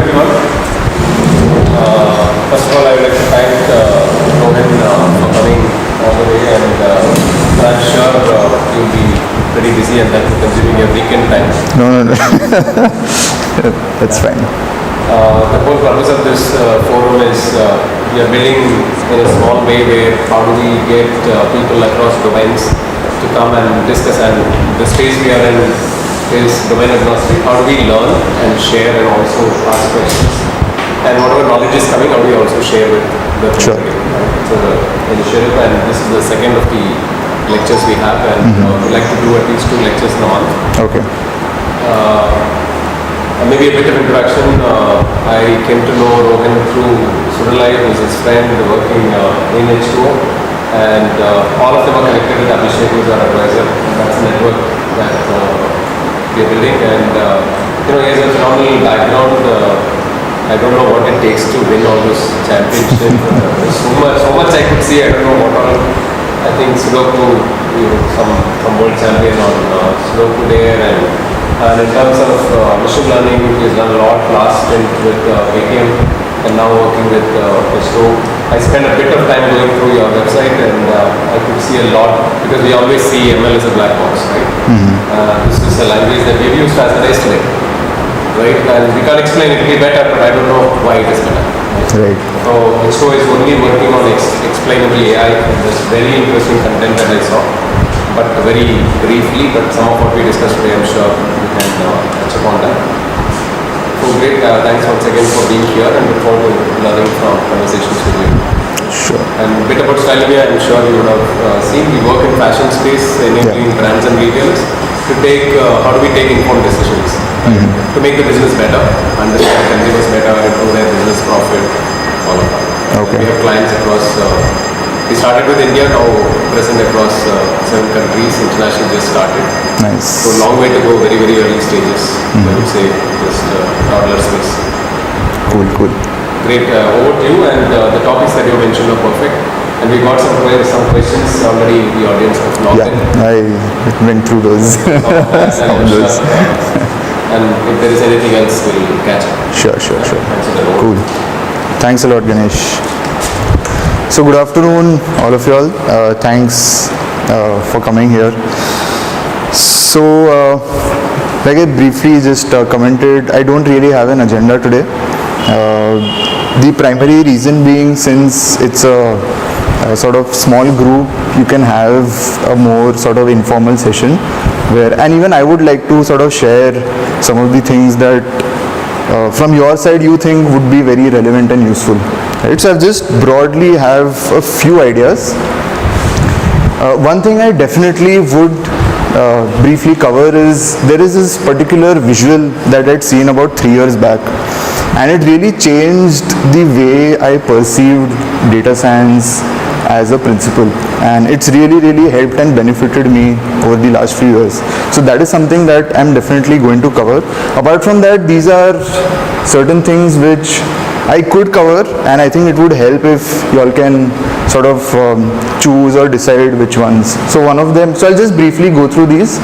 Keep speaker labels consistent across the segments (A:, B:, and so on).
A: everyone. First of all, I would like to thank Rohan for coming all the way, and I'm sure you'll be pretty busy and that's consuming your weekend time.
B: No. That's fine.
A: The whole purpose of this forum is we are building in a small way where how do we get people across domains to come and discuss, and the space we are in is domain agnostic. How do we learn and share and also ask questions? And whatever knowledge is coming, how do we also share with the
B: Sure.
A: Right? It's an initiative, and this is the second of the lectures we have, and we'd like to do at least 2 lectures in a month.
B: Okay.
A: Maybe a bit of introduction. I came to know Rohan through Suralai, who is his friend working in H2O, and all of them are connected with Abhishek, who is our advisor. That's a network that we are building, and he has a phenomenal background. I don't know what it takes to win all those championships. So much I could see. I don't know what all. I think Sudoku, some world champion on Sudoku there, and in terms of machine learning, he has done a lot last stint with Paytm and now working with H2O. I spent a bit of time going through your website, and I could see a lot, because we always see ML as a black box, right? This is a language that we've used as an estimate, right? And we can't explain it better, but I don't know why it is better.
B: Right.
A: So H2O is only working on explainable AI, and there's very interesting content that I saw, but very briefly, but some of what we discussed today, I'm sure we can touch upon that. So great, thanks once again for being here, and look forward to learning from conversations with you.
B: Sure.
A: And a bit about Stylomia, I'm sure you would have seen, we work in fashion space, enabling brands and retailers to take, how do we take informed decisions to make the business better, understand consumers better, improve their business profit, all of that.
B: Okay.
A: And we have clients across, we started with India, now present across 7 countries, international just started.
B: Nice.
A: So long way to go, very, very early stages, I would say, just toddler space.
B: Cool.
A: Great, over to you, and the topics that you mentioned are perfect. And we got some questions already in the audience have logged in.
B: I went through those.
A: And if there is anything else, we'll catch up.
B: Sure.
A: Thanks for the role.
B: Cool. Thanks a lot, Ganesh. So good afternoon, all of you all. Thanks for coming here. So, like I briefly just commented, I don't really have an agenda today. The primary reason being, since it's a sort of small group, you can have a more sort of informal session where, and even I would like to sort of share some of the things that from your side you think would be very relevant and useful. Right? So I just broadly have a few ideas. One thing I definitely would briefly cover is, there is this particular visual that I'd seen about 3 years back, and it really changed the way I perceived data science as a principle, and it's really helped and benefited me over the last few years. So that is something that I'm definitely going to cover. Apart from that, these are certain things which I could cover, and I think it would help if you all can sort of choose or decide which ones. So one of them, so I'll just briefly go through these.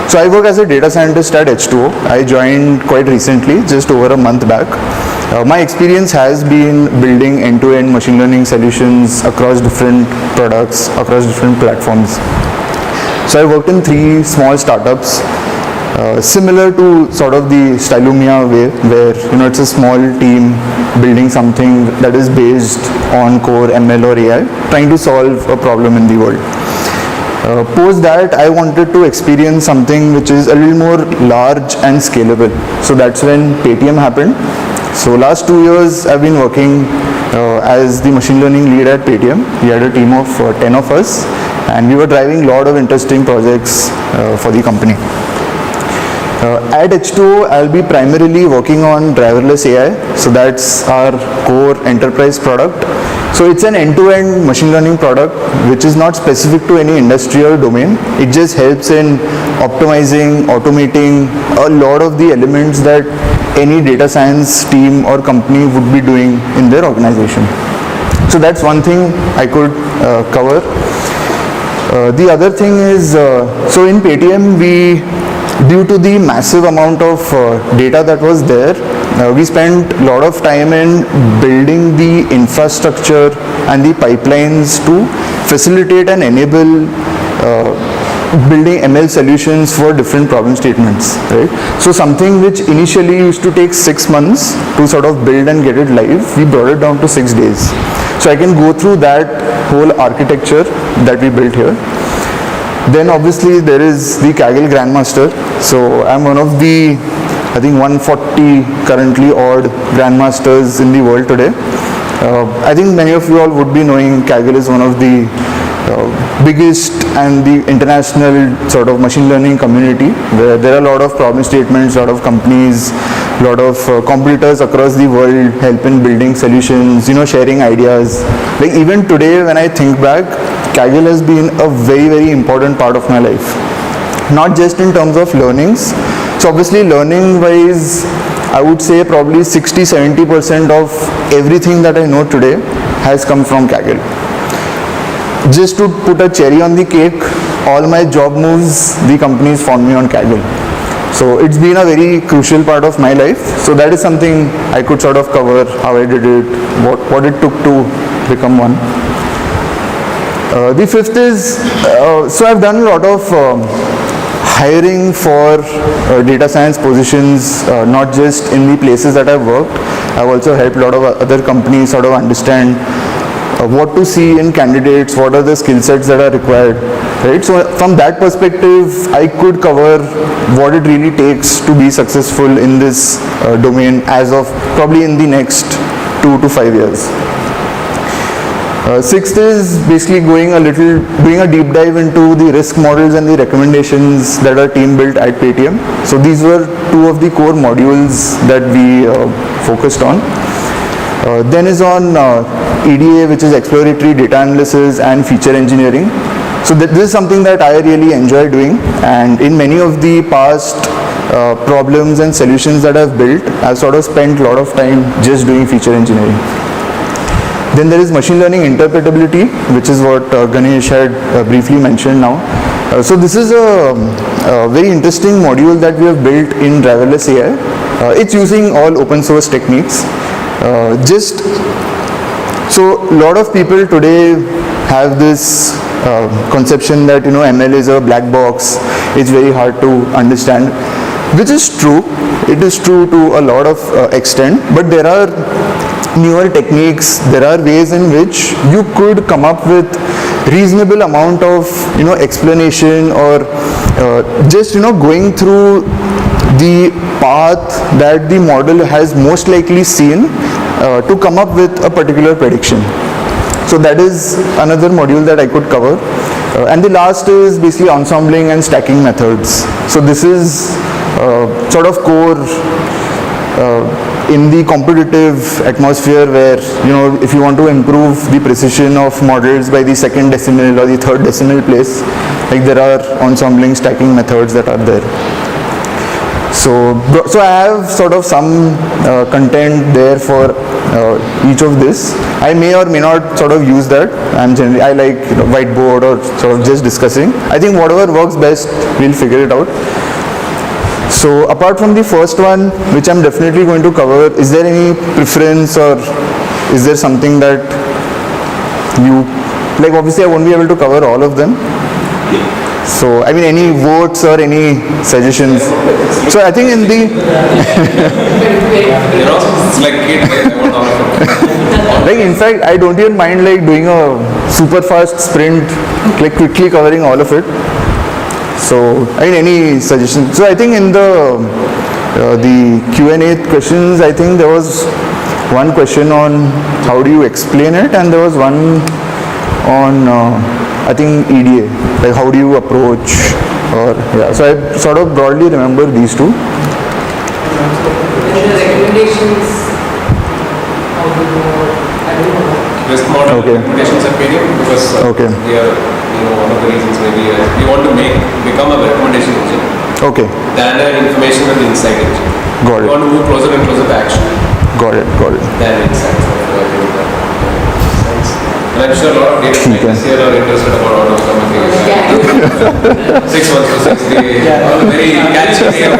B: So I work as a data scientist at H2O. I joined quite recently, just over a month back. My experience has been building end-to-end machine learning solutions across different products, across different platforms. So I worked in 3 small startups, similar to sort of the Stylomia way, where it's a small team building something that is based on core ML or AI, trying to solve a problem in the world. Post that, I wanted to experience something which is a little more large and scalable. So that's when Paytm happened. So last 2 years I've been working as the machine learning lead at Paytm. We had a team of 10 of us, and we were driving a lot of interesting projects for the company. At H2O, I'll be primarily working on driverless AI. So that's our core enterprise product. So it's an end-to-end machine learning product which is not specific to any industrial domain. It just helps in optimizing, automating a lot of the elements that any data science team or company would be doing in their organization. So that's one thing I could cover. The other thing is, so in Paytm we due to the massive amount of data that was there, we spent a lot of time in building the infrastructure and the pipelines to facilitate and enable building ML solutions for different problem statements, right? So something which initially used to take 6 months to sort of build and get it live, we brought it down to 6 days. So I can go through that whole architecture that we built here. Then obviously there is the Kaggle Grandmaster. So I'm one of the, I think 140 currently odd Grandmasters in the world today. I think many of you all would be knowing Kaggle is one of the biggest and the international sort of machine learning community, where there are a lot of problem statements, a lot of companies, a lot of competitors across the world help in building solutions, sharing ideas. Like even today when I think back, Kaggle has been a very, very important part of my life. Not just in terms of learnings. So obviously learning wise, I would say probably 60-70% of everything that I know today has come from Kaggle. Just to put a cherry on the cake, all my job moves, the companies found me on Kaggle. So it's been a very crucial part of my life. So that is something I could sort of cover, how I did it, what it took to become one. The fifth is, so I've done a lot of hiring for data science positions, not just in the places that I've worked. I've also helped a lot of other companies sort of understand what to see in candidates, what are the skill sets that are required, right? So from that perspective, I could cover what it really takes to be successful in this domain as of probably in the next 2 to 5 years. Sixth is basically doing a deep dive into the risk models and the recommendations that our team built at Paytm. So these were 2 of the core modules that we focused on. Then is on EDA, which is exploratory data analysis and feature engineering. So this is something that I really enjoy doing, and in many of the past problems and solutions that I've built, I've sort of spent a lot of time just doing feature engineering. Then there is machine learning interpretability, which is what Ganesh had briefly mentioned now. So this is a very interesting module that we have built in driverless AI. It's using all open source techniques. So a lot of people today have this conception that ML is a black box, it's very hard to understand, which is true. It is true to a lot of extent, but there are newer techniques, there are ways in which you could come up with reasonable amount of explanation, or just going through the path that the model has most likely seen to come up with a particular prediction. So that is another module that I could cover. And the last is basically ensembling and stacking methods. So this is sort of core in the competitive atmosphere, where if you want to improve the precision of models by the second decimal or the third decimal place, like there are ensembling, stacking methods that are there. So I have sort of some content there for each of this. I may or may not sort of use that. I like whiteboard or sort of just discussing. I think whatever works best, we'll figure it out. So apart from the first one, which I'm definitely going to cover, is there any preference, or is there something that you like? Obviously I won't be able to cover all of them. So I mean, any votes or any suggestions? So I think in the
A: it's like
B: like in fact I don't even mind like doing a super fast sprint, like quickly covering all of it. So I mean, any suggestions? So I think in the Q&A questions, I think there was one question on how do you explain it, and there was one on I think EDA, like how do you approach, or yeah. So I sort of broadly remember these two.
C: The recommendations, how do you know? I don't know.
A: risk model
B: Okay.
A: recommendations at Paytm, because
B: Okay.
A: we are, one of the reasons maybe we want to become a recommendation engine
B: Okay,
A: than an information and insight engine.
B: got
A: We
B: it,
A: want to move closer and closer to action
B: got it.
A: than insights. So I think that makes sense. And I'm sure a lot of data scientists here are interested about all of some of these. 6 months to 6 days. Very catchy way of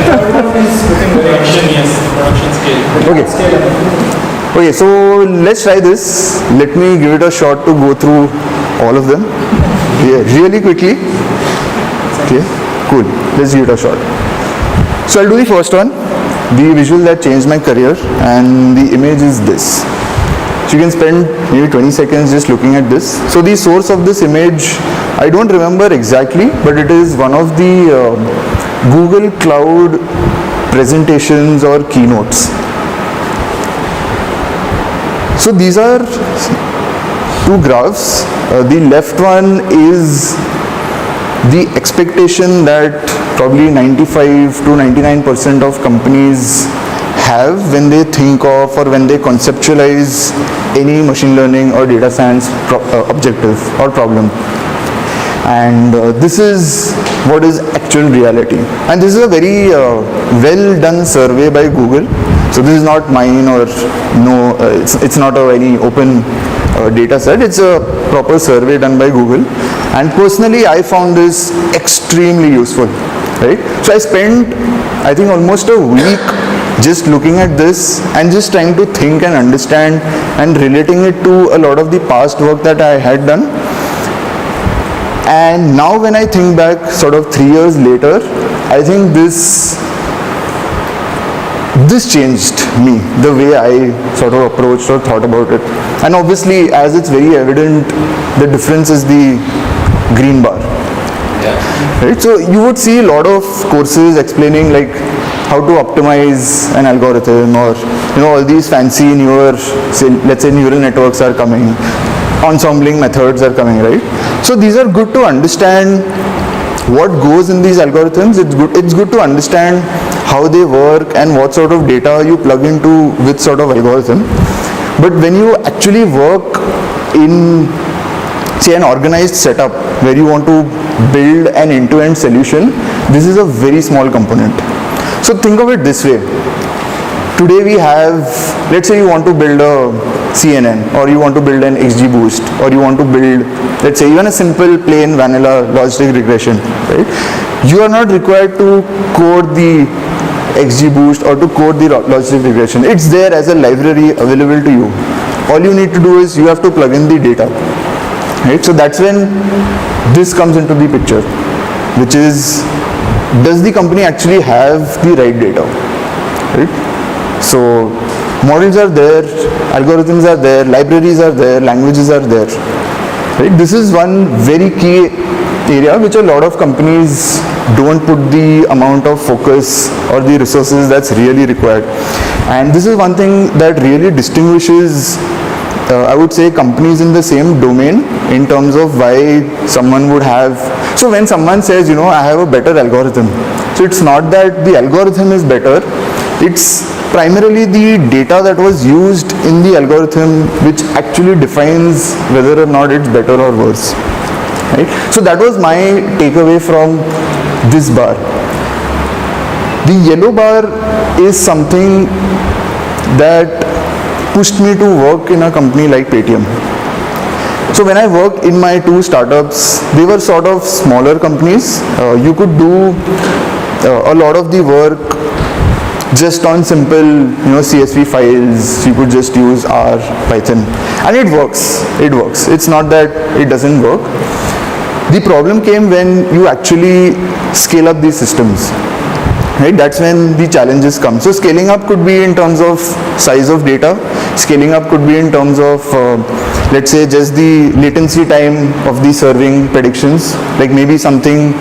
C: Third one is looking very
D: Yes, production scale.
B: Okay. Okay, so let's try this. Let me give it a shot to go through all of them. Yeah, really quickly. Okay, cool. Let's give it a shot. So I'll do the first one, the visual that changed my career, and the image is this. So you can spend maybe 20 seconds just looking at this. So the source of this image, I don't remember exactly, but it is one of the Google Cloud presentations or keynotes. So these are two graphs. The left one is the expectation that probably 95 to 99% of companies have when they think of or when they conceptualize any machine learning or data science objective or problem. And this is what is actual reality. And this is a very well done survey by Google. So this is not mine or no, it's not a very open data set. It's a proper survey done by Google. And personally, I found this extremely useful, right? So I spent, I think, almost a week just looking at this and just trying to think and understand and relating it to a lot of the past work that I had done. And now when I think back sort of 3 years later, I think this changed me, the way I sort of approached or thought about it. And obviously, as it's very evident, the difference is the green bar. Right? So you would see a lot of courses explaining like how to optimize an algorithm, or all these fancy newer, let's say neural networks are coming, ensembling methods are coming, right? So these are good to understand what goes in these algorithms. It's good to understand how they work and what sort of data you plug into which sort of algorithm. But when you actually work in, say, an organized setup where you want to build an end-to-end solution, this is a very small component. So think of it this way. Today we have, let's say you want to build a CNN, or you want to build an XGBoost, or you want to build, let's say, even a simple plain vanilla logistic regression, right? You are not required to code the XGBoost or to code the logistic regression. It's there as a library available to you. All you need to do is you have to plug in the data, right? So that's when this comes into the picture, which is, does the company actually have the right data, right? So models are there, algorithms are there, libraries are there, languages are there, right? This is one very key area which a lot of companies don't put the amount of focus or the resources that's really required. And this is one thing that really distinguishes, I would say, companies in the same domain in terms of why someone would have. So when someone says, I have a better algorithm, so it's not that the algorithm is better, it's primarily the data that was used in the algorithm which actually defines whether or not it's better or worse, right? So that was my takeaway from this bar. The yellow bar is something that pushed me to work in a company like Paytm. So when I worked in my two startups, they were sort of smaller companies. You could do a lot of the work just on simple, CSV files. You could just use R, Python, and it works. It works. It's not that it doesn't work. The problem came when you actually scale up these systems, right? That's when the challenges come. So scaling up could be in terms of size of data. Scaling up could be in terms of, let's say, just the latency time of the serving predictions. Like maybe something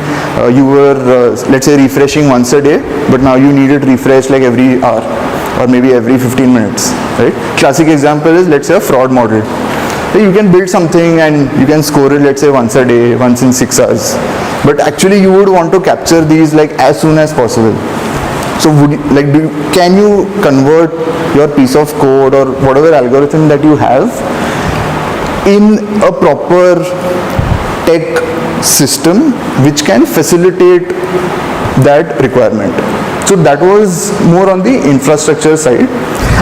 B: you were, let's say, refreshing once a day, but now you need it refreshed like every hour or maybe every 15 minutes, right? Classic example is, let's say, a fraud model. So you can build something and you can score it, let's say, once a day, once in 6 hours. But actually you would want to capture these like as soon as possible. So can you convert your piece of code or whatever algorithm that you have in a proper tech system which can facilitate that requirement? So that was more on the infrastructure side.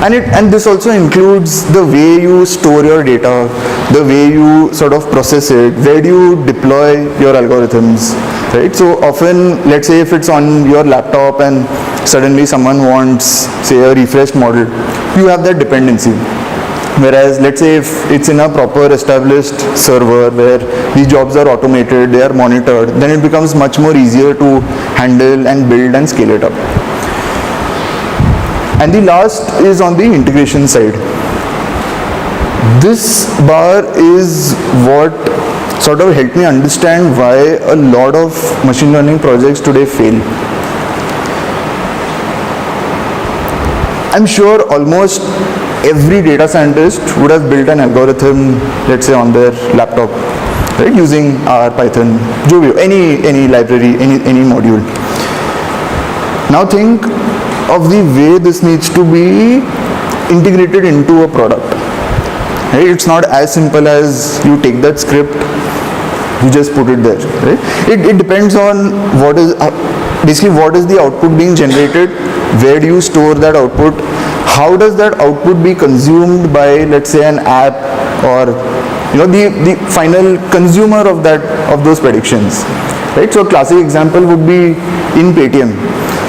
B: And this also includes the way you store your data, the way you sort of process it, where do you deploy your algorithms, right? So often, let's say if it's on your laptop and suddenly someone wants, say, a refreshed model, you have that dependency. Whereas, let's say if it's in a proper established server where these jobs are automated, they are monitored, then it becomes much more easier to handle and build and scale it up. And the last is on the integration side. This bar is what sort of helped me understand why a lot of machine learning projects today fail. I'm sure almost every data scientist would have built an algorithm, let's say on their laptop, right, using R, Python, Jovio, any library, any module. Now think of the way this needs to be integrated into a product. Right? It's not as simple as you take that script, you just put it there. Right? It depends on what is basically what is the output being generated, where do you store that output, how does that output be consumed by, let's say, an app or the final consumer of those predictions. Right? So a classic example would be in Paytm.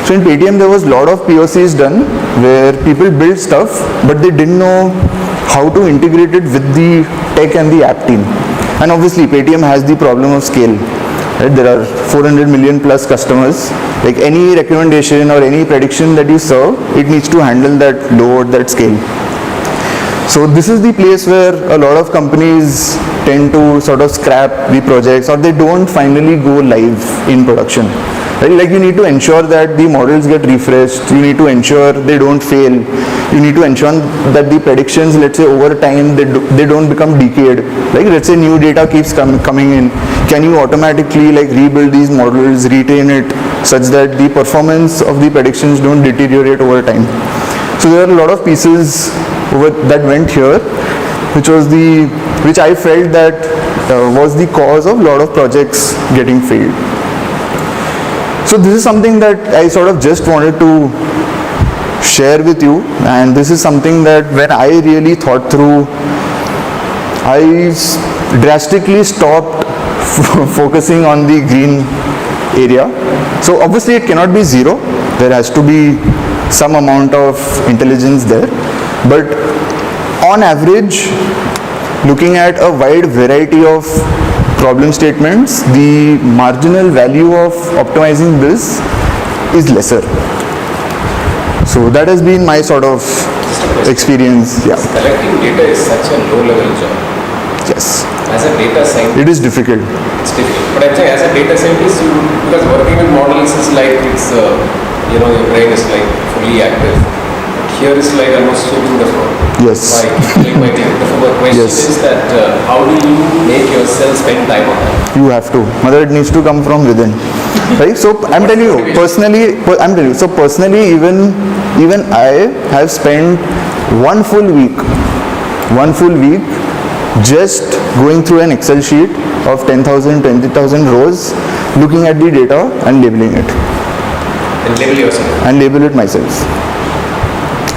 B: So in Paytm there was a lot of POCs done where people built stuff but they didn't know how to integrate it with the tech and the app team. And obviously Paytm has the problem of scale. Right? There are 400 million plus customers. Like any recommendation or any prediction that you serve, it needs to handle that load, that scale. So this is the place where a lot of companies tend to sort of scrap the projects or they don't finally go live in production. Right? Like you need to ensure that the models get refreshed, you need to ensure they don't fail, you need to ensure that the predictions, let's say over time, they don't become decayed. Like let's say new data keeps coming in, can you automatically like rebuild these models, retrain it such that the performance of the predictions don't deteriorate over time. So there are a lot of pieces that went here, which I felt that was the cause of a lot of projects getting failed. So this is something that I sort of just wanted to share with you, and this is something that when I really thought through, I drastically stopped focusing on the green area. So obviously it cannot be zero, there has to be some amount of intelligence there, but on average, looking at a wide variety of problem statements, the marginal value of optimizing this is lesser. So that has been my sort of experience. Yeah.
A: Collecting data is such a low-level job.
B: Yes.
A: As a data scientist,
B: It is difficult.
A: it's difficult. But I'm saying, as a data scientist, because working with models is like it's your brain is like fully active. Here is like almost sweeping the floor.
B: Yes.
A: My question
B: Yes.
A: is that how do you make yourself spend time on that?
B: You have to. Mother, it needs to come from within. Right? So I'm telling you, personally, even I have spent one full week just going through an Excel sheet of 10,000, 20,000 rows, looking at the data and labeling it.
A: And label yourself.
B: And label it myself.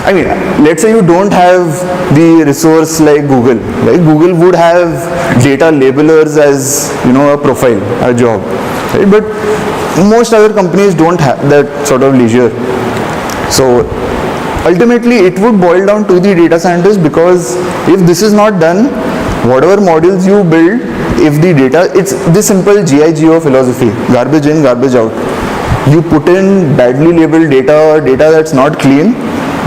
B: I mean, let's say you don't have the resource like Google. Like Google would have data labelers as a profile, a job. Right? But most other companies don't have that sort of leisure. So ultimately it would boil down to the data scientist, because if this is not done, whatever modules you build, if the data, it's the simple GIGO philosophy, garbage in, garbage out. You put in badly labeled data or data that's not clean,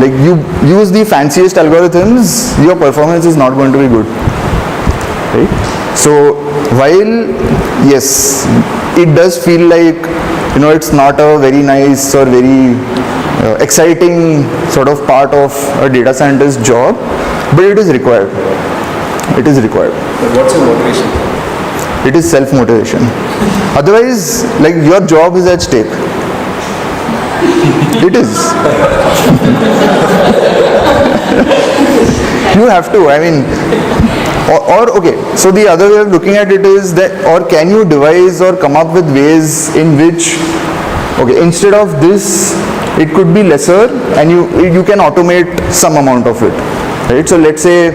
B: like you use the fanciest algorithms, your performance is not going to be good. Right? So while yes, it does feel like it's not a very nice or very exciting sort of part of a data scientist's job, but it is required. It is required.
A: But what's your motivation?
B: It is self-motivation. Otherwise, like your job is at stake. It is. You have to. I mean, or okay. So the other way of looking at it is that, or can you devise or come up with ways in which, okay, instead of this it could be lesser, and you can automate some amount of it, right? So let's say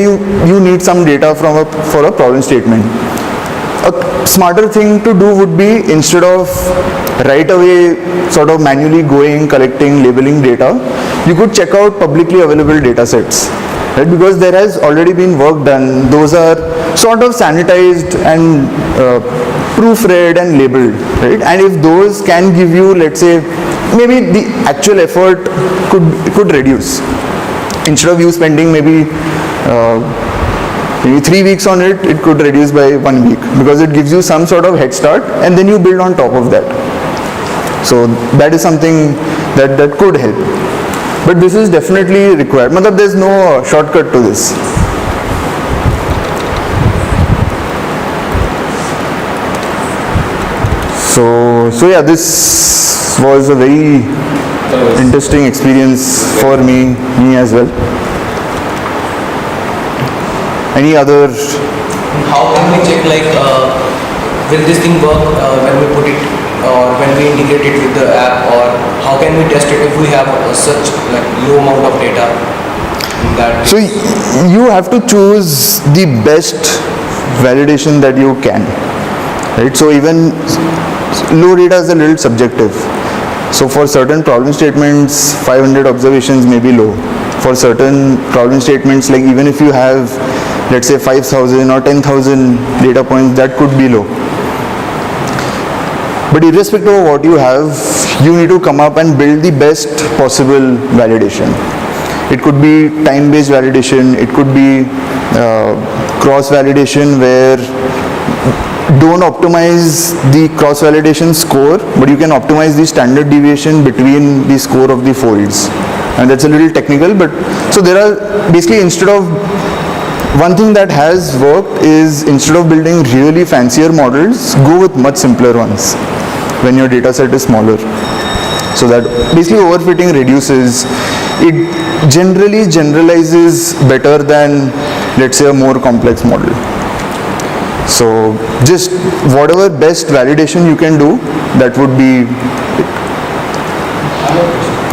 B: you need some data for a problem statement. A smarter thing to do would be, instead of right away sort of manually going, collecting, labeling data, you could check out publicly available data sets, right? Because there has already been work done. Those are sort of sanitized and proofread and labeled, right? And if those can give you, let's say, maybe the actual effort could reduce. Instead of you spending maybe 3 weeks on it, it could reduce by 1 week, because it gives you some sort of head start, and then you build on top of that. So that is something that could help. But this is definitely required. Matlab, there's no shortcut to this. So yeah, this was a very interesting experience for me as well. Any other?
E: How can we check, like, will this thing work when we put it, or when we integrate it with the app, or how can we test it if we have such like low amount of data in that?
B: So you have to choose the best validation that you can, right? So even low data is a little subjective. So for certain problem statements, 500 observations may be low. For certain problem statements, like even if you have, let's say, 5,000 or 10,000 data points, that could be low. But irrespective of what you have, you need to come up and build the best possible validation. It could be time-based validation, it could be cross-validation, where don't optimize the cross-validation score, but you can optimize the standard deviation between the score of the folds. And that's a little technical, but so there are basically, instead of, one thing that has worked is, instead of building really fancier models, go with much simpler ones when your data set is smaller. So that basically overfitting reduces. It generally generalizes better than, let's say, a more complex model. So just whatever best validation you can do, that would be it.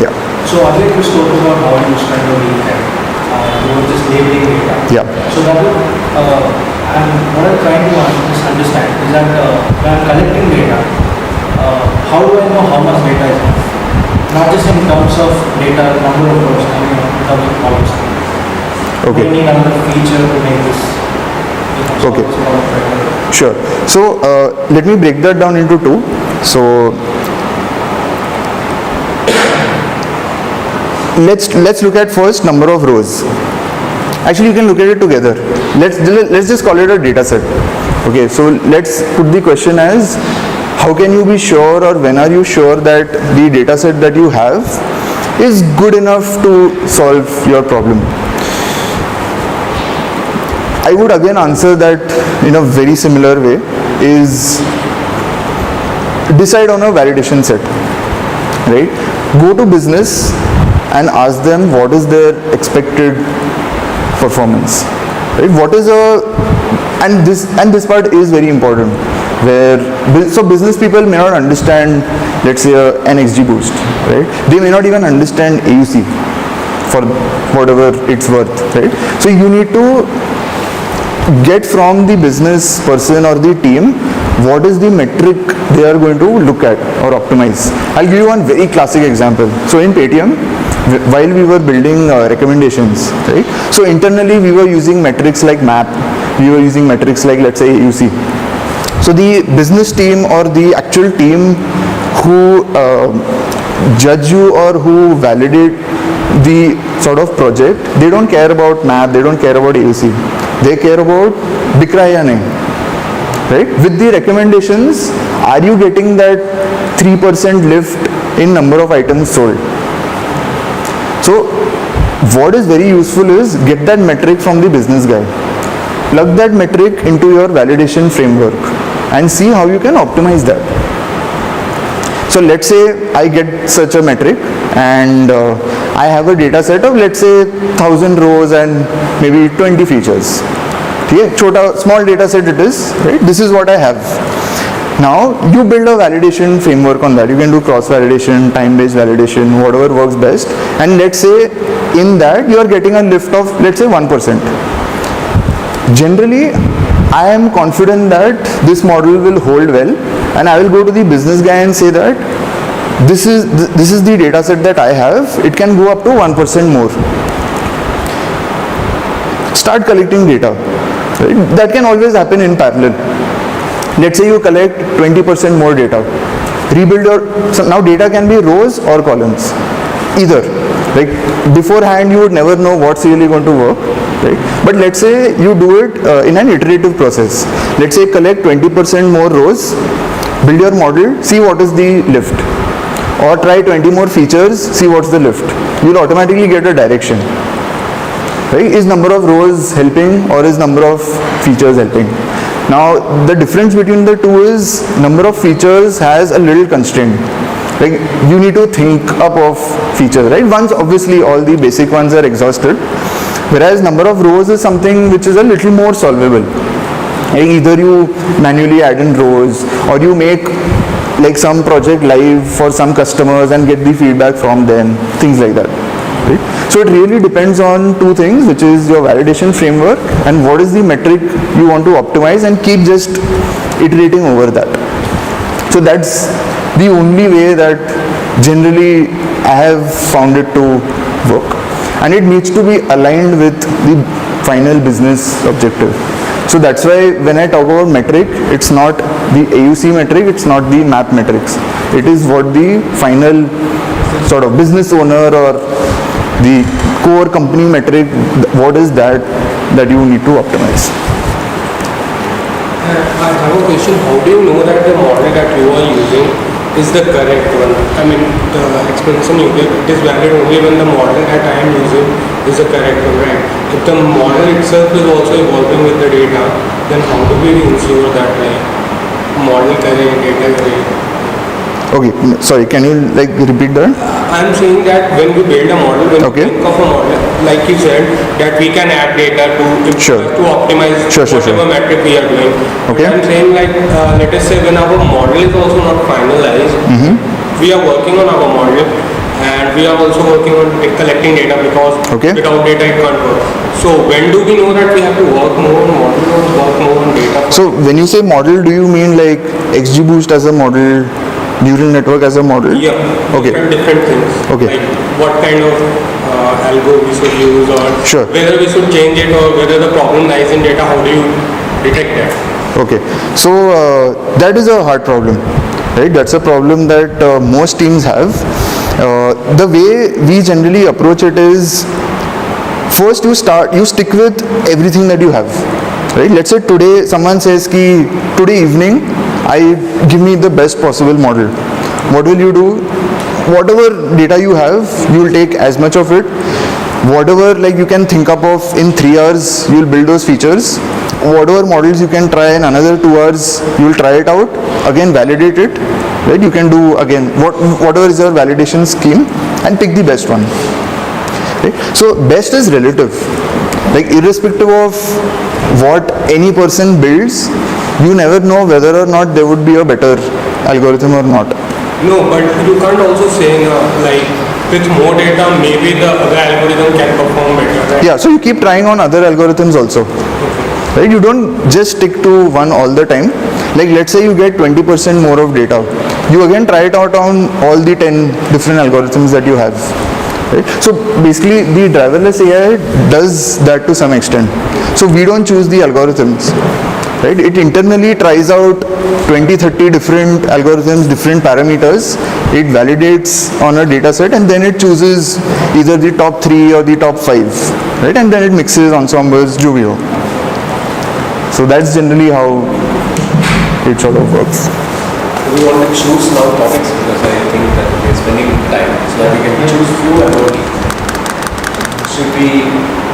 B: Yeah.
C: So earlier you spoke about how you spend your weekend. You were just labeling data.
B: Yeah.
C: So that would, what I'm trying to understand is that when I'm collecting data, how do I know how much data is enough? Not just in terms of data, number of rows, I mean in terms of columns.
B: Okay.
C: We need another feature to make this.
B: Okay. Sure. So let me break that down into two. So let's look at first number of rows. Actually, you can look at it together. Let's just call it a data set. Okay. So let's put the question as, how can you be sure, or when are you sure that the data set that you have is good enough to solve your problem? I would again answer that in a very similar way, is decide on a validation set, right? Go to business and ask them what is their expected performance, right? What is and this part is very important, where, so business people may not understand, let's say, an XGBoost, right? They may not even understand AUC for whatever it's worth, right? So you need to get from the business person or the team what is the metric they are going to look at or optimize. I'll give you one very classic example. So in Paytm, while we were building recommendations, right? So internally we were using metrics like MAP, we were using metrics like, let's say, AUC. So the business team or the actual team who judge you or who validate the sort of project, they don't care about MAP, they don't care about AUC. They care about बिक रहा है या नहीं, right? With the recommendations, are you getting that 3% lift in number of items sold? So what is very useful is, get that metric from the business guy, plug that metric into your validation framework and see how you can optimize that. So let's say I get such a metric and I have a data set of, let's say, 1000 rows and maybe 20 features. Okay, small data set it is, right? This is what I have. Now you build a validation framework on that. You can do cross-validation, time-based validation, whatever works best. And let's say in that you are getting a lift of, let's say, 1%. Generally, I am confident that this model will hold well, and I will go to the business guy and say that this is the data set that I have. It can go up to 1% more. Start collecting data. Right? That can always happen in parallel. Let's say you collect 20% more data. Rebuild your, so now data can be rows or columns. Either. Like beforehand you would never know what's really going to work. Right? But let's say you do it in an iterative process. Let's say collect 20% more rows, build your model, see what is the lift. Or try 20 more features, see what's the lift. You'll automatically get a direction. Right? Is number of rows helping or is number of features helping? Now the difference between the two is number of features has a little constraint. Like you need to think up of features, right? Once obviously all the basic ones are exhausted, whereas number of rows is something which is a little more solvable. Like either you manually add in rows or you make like some project live for some customers and get the feedback from them, things like that. Right? So it really depends on two things, which is your validation framework and what is the metric you want to optimize, and keep just iterating over that. So that's the only way that generally I have found it to work, and it needs to be aligned with the final business objective. So that's why when I talk about metric, it's not the AUC metric, it's not the map metrics. It is what the final sort of business owner or the core company metric, what is that you need to optimize.
D: I have a question. How do you know that the model that you are using is the correct one? I mean, the explanation you give, it is valid only when the model that I am using is the correct one, right? If the model itself is also evolving with the data, then how do we ensure that like model correct, data correct?
B: Okay, sorry, can you like repeat that?
D: I'm saying that when we build a model, when
B: Okay.
D: we think of a model, like you said, that we can add data to optimize whatever metric we are doing.
B: Okay.
D: But I'm saying like, let us say when our model is also not finalized, we are working on our model and we are also working on collecting data because
B: Okay.
D: without data it can't work. So when do we know that we have to work more on model or work more on data?
B: So when you say model, do you mean like XGBoost as a model, neural network as a model?
D: Yeah,
B: Okay.
D: different things.
B: Okay.
D: Like what kind of algo we should use, or
B: Sure.
D: whether we should change it, or whether the problem lies in data, how do you detect that?
B: Okay, so that is a hard problem, right? That's a problem that most teams have. The way we generally approach it is, first you stick with everything that you have, right? Let's say today someone says ki today evening give me the best possible model. What will you do? Whatever data you have, you will take as much of it. Whatever like you can think up of in 3 hours, you will build those features. Whatever models you can try in another 2 hours, you will try it out. Again, validate it. Right? You can do again whatever is your validation scheme and pick the best one. Right? So best is relative. Like irrespective of what any person builds, you never know whether or not there would be a better algorithm or not.
D: No, but you can't also say like with more data, maybe the other algorithm can perform better, right?
B: Yeah, so you keep trying on other algorithms also. Right? You don't just stick to one all the time. Like let's say you get 20% more of data. You again try it out on all the 10 different algorithms that you have. Right? So basically the driverless AI does that to some extent. So we don't choose the algorithms. Right? It internally tries out 20-30 different algorithms, different parameters. It validates on a data set and then it chooses either the top 3 or the top 5. Right? And then it mixes ensembles, Juvio. So that's generally how it sort of works.
A: We want to choose now topics because I think that we are spending time so that we can choose few and only. Should we,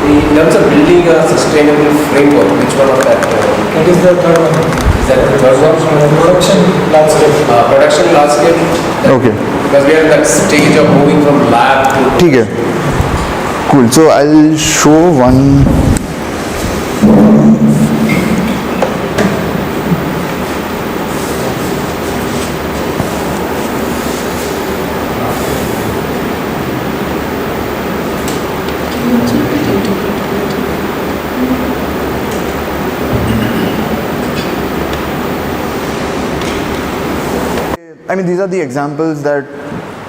A: in terms of building a sustainable framework, which one of that?
C: That is the third one.
A: Is that the third one?
C: Production large scale.
A: Production large scale.
B: Okay.
A: Because we are in that stage of moving from lab to.
B: ठीक है. Cool. So I'll show one. I mean, these are the examples that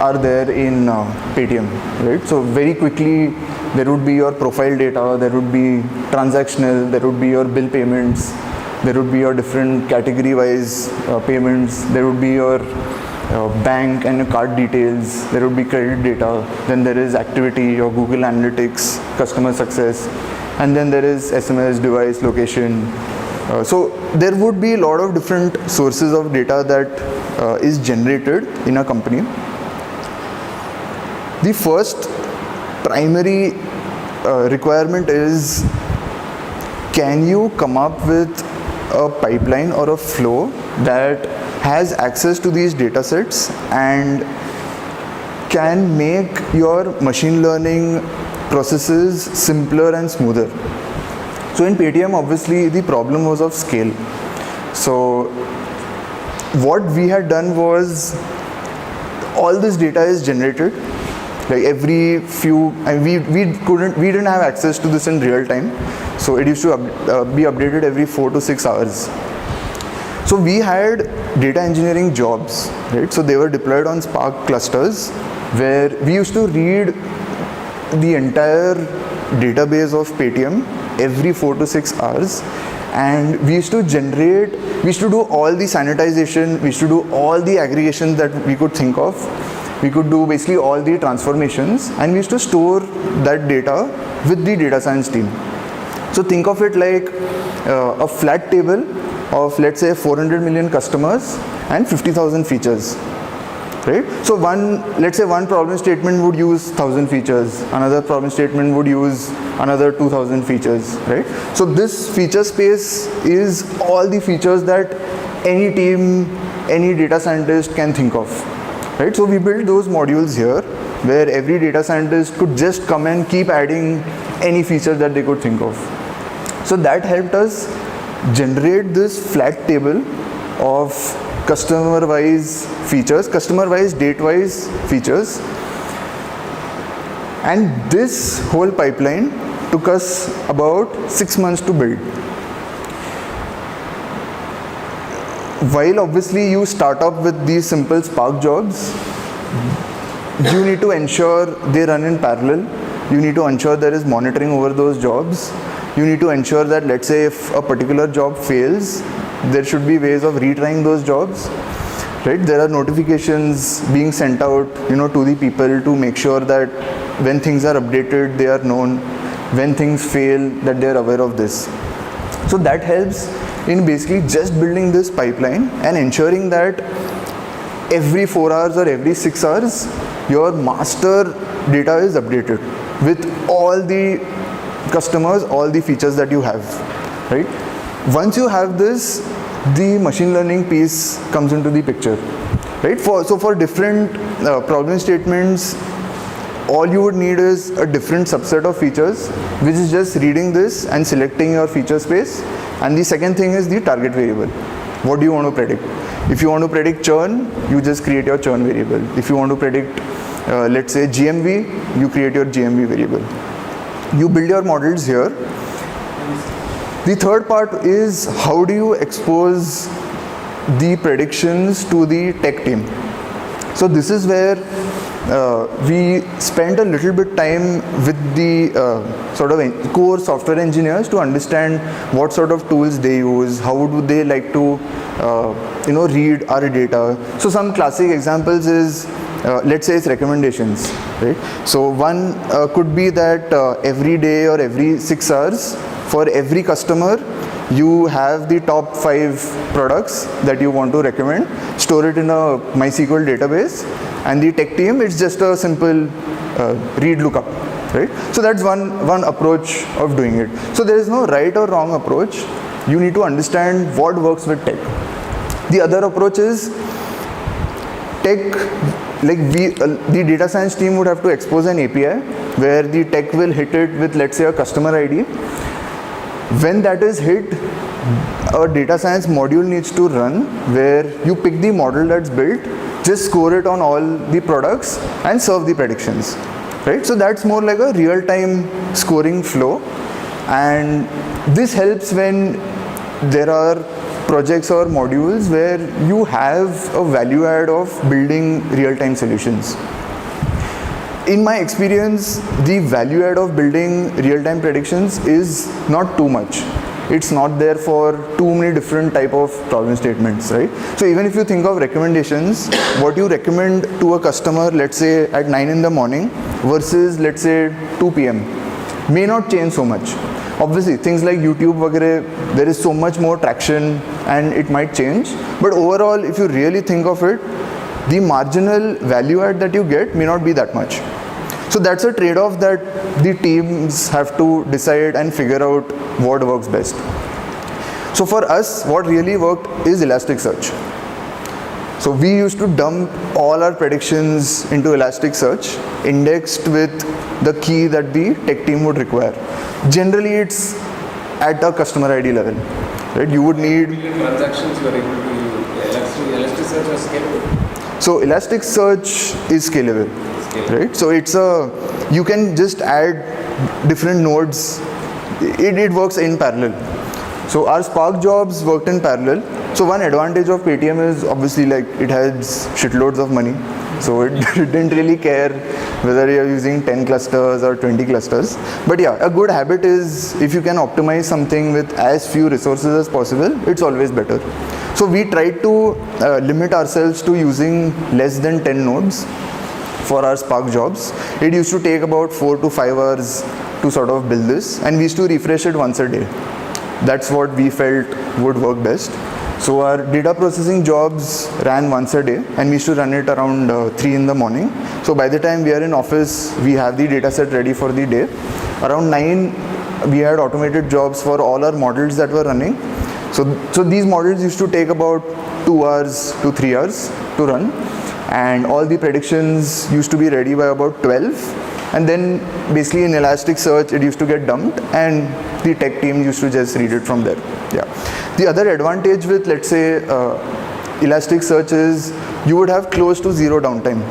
B: are there in Paytm, right? So very quickly, there would be your profile data, there would be transactional, there would be your bill payments, there would be your different category-wise payments, there would be your bank and your card details, there would be credit data, then there is activity, your Google Analytics, customer success, and then there is SMS, device, location. So there would be a lot of different sources of data that is generated in a company. The first primary requirement is, can you come up with a pipeline or a flow that has access to these data sets and can make your machine learning processes simpler and smoother. So in Paytm, obviously the problem was of scale. So what we had done was, all this data is generated like every few, and we didn't have access to this in real time, so it used to be updated every 4 to 6 hours. So we had data engineering jobs, right? So they were deployed on Spark clusters, where we used to read the entire database of Paytm every 4 to 6 hours, and we used to do all the sanitization, we used to do all the aggregations that we could think of. We could do basically all the transformations, and we used to store that data with the data science team. So think of it like a flat table of, let's say, 400 million customers and 50,000 features, right? So let's say one problem statement would use 1,000 features, another problem statement would use another 2,000 features, right? So this feature space is all the features that any team, any data scientist can think of, right? So we built those modules here, where every data scientist could just come and keep adding any feature that they could think of. So that helped us generate this flat table of customer-wise features, customer-wise, date-wise features. And this whole pipeline took us about 6 months to build. While obviously you start up with these simple Spark jobs, you need to ensure they run in parallel. You need to ensure there is monitoring over those jobs. You need to ensure that, let's say, if a particular job fails, there should be ways of retrying those jobs, right? There are notifications being sent out, to the people to make sure that when things are updated, they are known. When things fail, that they are aware of this. So that helps in basically just building this pipeline and ensuring that every 4 hours or every 6 hours, your master data is updated with all the customers, all the features that you have, right? Once you have this, the machine learning piece comes into the picture, right? So for different problem statements, all you would need is a different subset of features, which is just reading this and selecting your feature space. And the second thing is the target variable. What do you want to predict? If you want to predict churn, you just create your churn variable. If you want to predict, let's say, GMV, you create your GMV variable. You build your models here. The third part is, how do you expose the predictions to the tech team? So this is where we spent a little bit time with the sort of core software engineers to understand what sort of tools they use, how would they like to read our data. So some classic examples is, let's say it's recommendations, right? So one could be that every day or every 6 hours, for every customer, you have the top 5 products that you want to recommend, store it in a MySQL database, and the tech team, it's just a simple read lookup, right? So that's one approach of doing it. So there is no right or wrong approach. You need to understand what works with tech. The other approach is tech, like the data science team would have to expose an API where the tech will hit it with, let's say, a customer ID. When that is hit, a data science module needs to run where you pick the model that's built, just score it on all the products and serve the predictions, right? So that's more like a real-time scoring flow, and this helps when there are projects or modules where you have a value add of building real-time solutions. In my experience, the value add of building real-time predictions is not too much. It's not there for too many different type of problem statements, right? So even if you think of recommendations, what you recommend to a customer, let's say at 9 in the morning versus let's say 2 p.m. may not change so much. Obviously, things like YouTube, there is so much more traction and it might change. But overall, if you really think of it, the marginal value add that you get may not be that much. So that's a trade-off that the teams have to decide and figure out what works best. So for us, what really worked is Elasticsearch. So we used to dump all our predictions into Elasticsearch, indexed with the key that the tech team would require. Generally, it's at a customer ID level, right? You would need...
A: Transactions you are able to use. Elasticsearch was scalable.
B: So Elasticsearch is scalable, right? So it's you can just add different nodes. It works in parallel. So our Spark jobs worked in parallel. So one advantage of Paytm is obviously like it has shitloads of money. So it didn't really care whether you're using 10 clusters or 20 clusters. But yeah, a good habit is if you can optimize something with as few resources as possible, it's always better. So we tried to limit ourselves to using less than 10 nodes for our Spark jobs. It used to take about 4 to 5 hours to sort of build this, and we used to refresh it once a day. That's what we felt would work best. So our data processing jobs ran once a day, and we used to run it around 3 in the morning. So by the time we are in office, we have the data set ready for the day. Around 9, we had automated jobs for all our models that were running. So these models used to take about 2 hours to 3 hours to run, and all the predictions used to be ready by about 12. And then basically in Elasticsearch, it used to get dumped, and the tech team used to just read it from there. Yeah. The other advantage with, let's say, Elasticsearch is you would have close to zero downtime.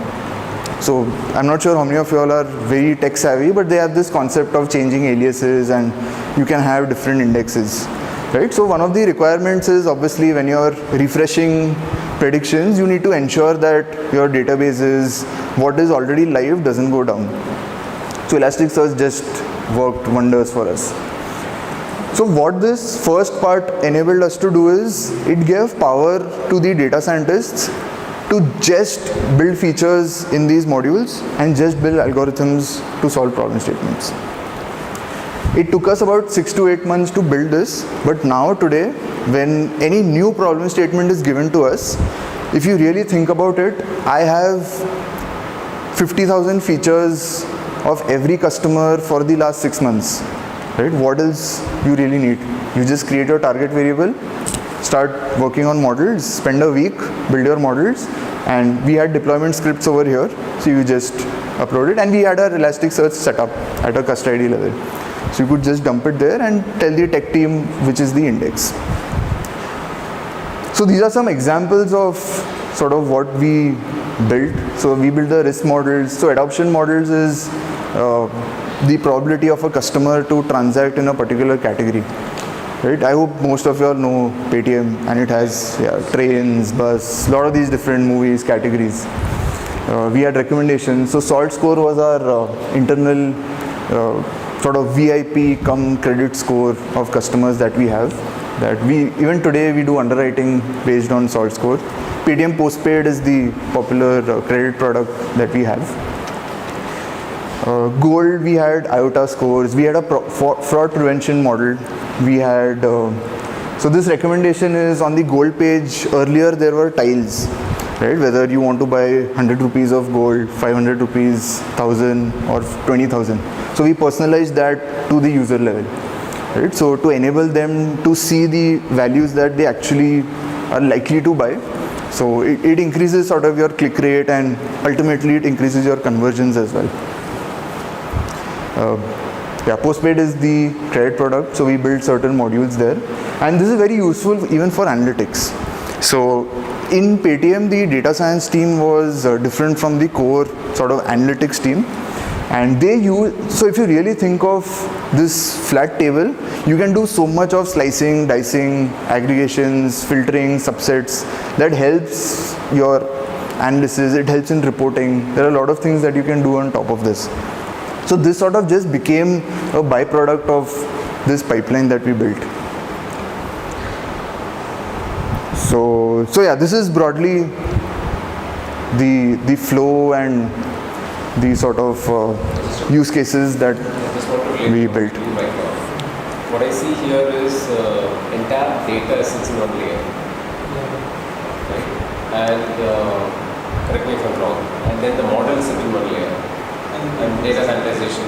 B: So I'm not sure how many of you all are very tech savvy, but they have this concept of changing aliases, and you can have different indexes, right? So one of the requirements is obviously when you're refreshing predictions, you need to ensure that your database is what is already live doesn't go down. So Elasticsearch just worked wonders for us. So what this first part enabled us to do is it gave power to the data scientists to just build features in these modules and just build algorithms to solve problem statements. It took us about 6 to 8 months to build this, but now today, when any new problem statement is given to us, if you really think about it, I have 50,000 features of every customer for the last 6 months, right? What else you really need? You just create your target variable, start working on models, spend a week, build your models, and we had deployment scripts over here, so you just upload it, and we had our Elasticsearch set up at a cust ID level. So you could just dump it there and tell the tech team which is the index. So these are some examples of sort of what we built. So we built the risk models. So adoption models is the probability of a customer to transact in a particular category. Right? I hope most of you all know Paytm, and it has trains, bus, a lot of these different movies, categories. We had recommendations. So Salt Score was our internal sort of VIP cum credit score of customers that we have. That we even today we do underwriting based on Salt Score. Paytm Postpaid is the popular credit product that we have. Gold, we had IOTA scores. We had a fraud prevention model. We had so this recommendation is on the gold page. Earlier there were tiles, right? Whether you want to buy 100 rupees of gold, 500 rupees, 1000 or 20,000. So we personalized that to the user level, right? So to enable them to see the values that they actually are likely to buy. So it increases sort of your click rate, and ultimately it increases your conversions as well. Postpaid is the credit product, so we build certain modules there, and this is very useful even for analytics. So in Paytm, the data science team was different from the core sort of analytics team, And they use, so if you really think of this flat table, you can do so much of slicing, dicing, aggregations, filtering, subsets that helps your analysis, it helps in reporting. There are a lot of things that you can do on top of this. So this sort of just became a byproduct of this pipeline that we built. So yeah, this is broadly the flow and the sort of use cases that
A: I just want to relate
B: we
A: to
B: built.
A: you right now. What I see here is entire data sits in one layer, right? And correct me if I'm wrong. And then the model sits in one layer, and data sanitization,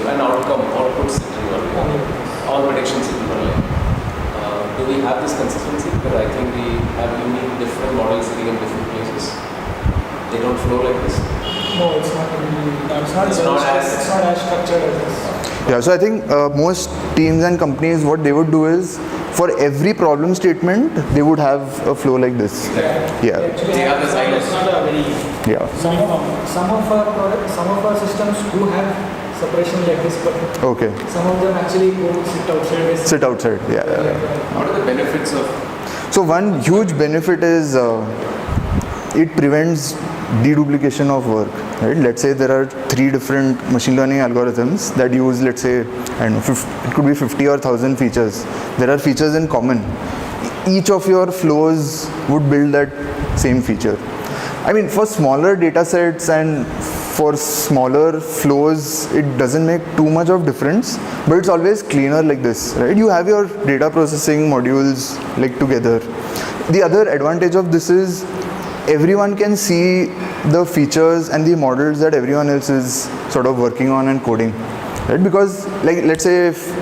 A: and output sits in one layer. All predictions sit in one layer. Do we have this consistency? Because I think we have unique different models sitting in different places. They don't flow like this.
C: No, it's not really, it's not
A: It's not as
C: structured as this.
B: Yeah, so I think most teams and companies, what they would do is, for every problem statement, they would have a flow like this. Yeah,
A: They have the silos.
C: It's not a very,
B: yeah,
C: some of our products, some of our systems do have separation like this, but
B: okay.
C: some of them actually go sit outside this.
B: Sit outside, yeah.
A: What are the benefits of?
B: So one huge benefit is it prevents deduplication of work, right? Let's say there are 3 different machine learning algorithms that use, let's say, I don't know, it could be 50 or 1,000 features. There are features in common. Each of your flows would build that same feature. I mean, for smaller data sets and for smaller flows, it doesn't make too much of difference, but it's always cleaner like this, right? You have your data processing modules like together. The other advantage of this is everyone can see the features and the models that everyone else is sort of working on and coding, right? Because like, let's say if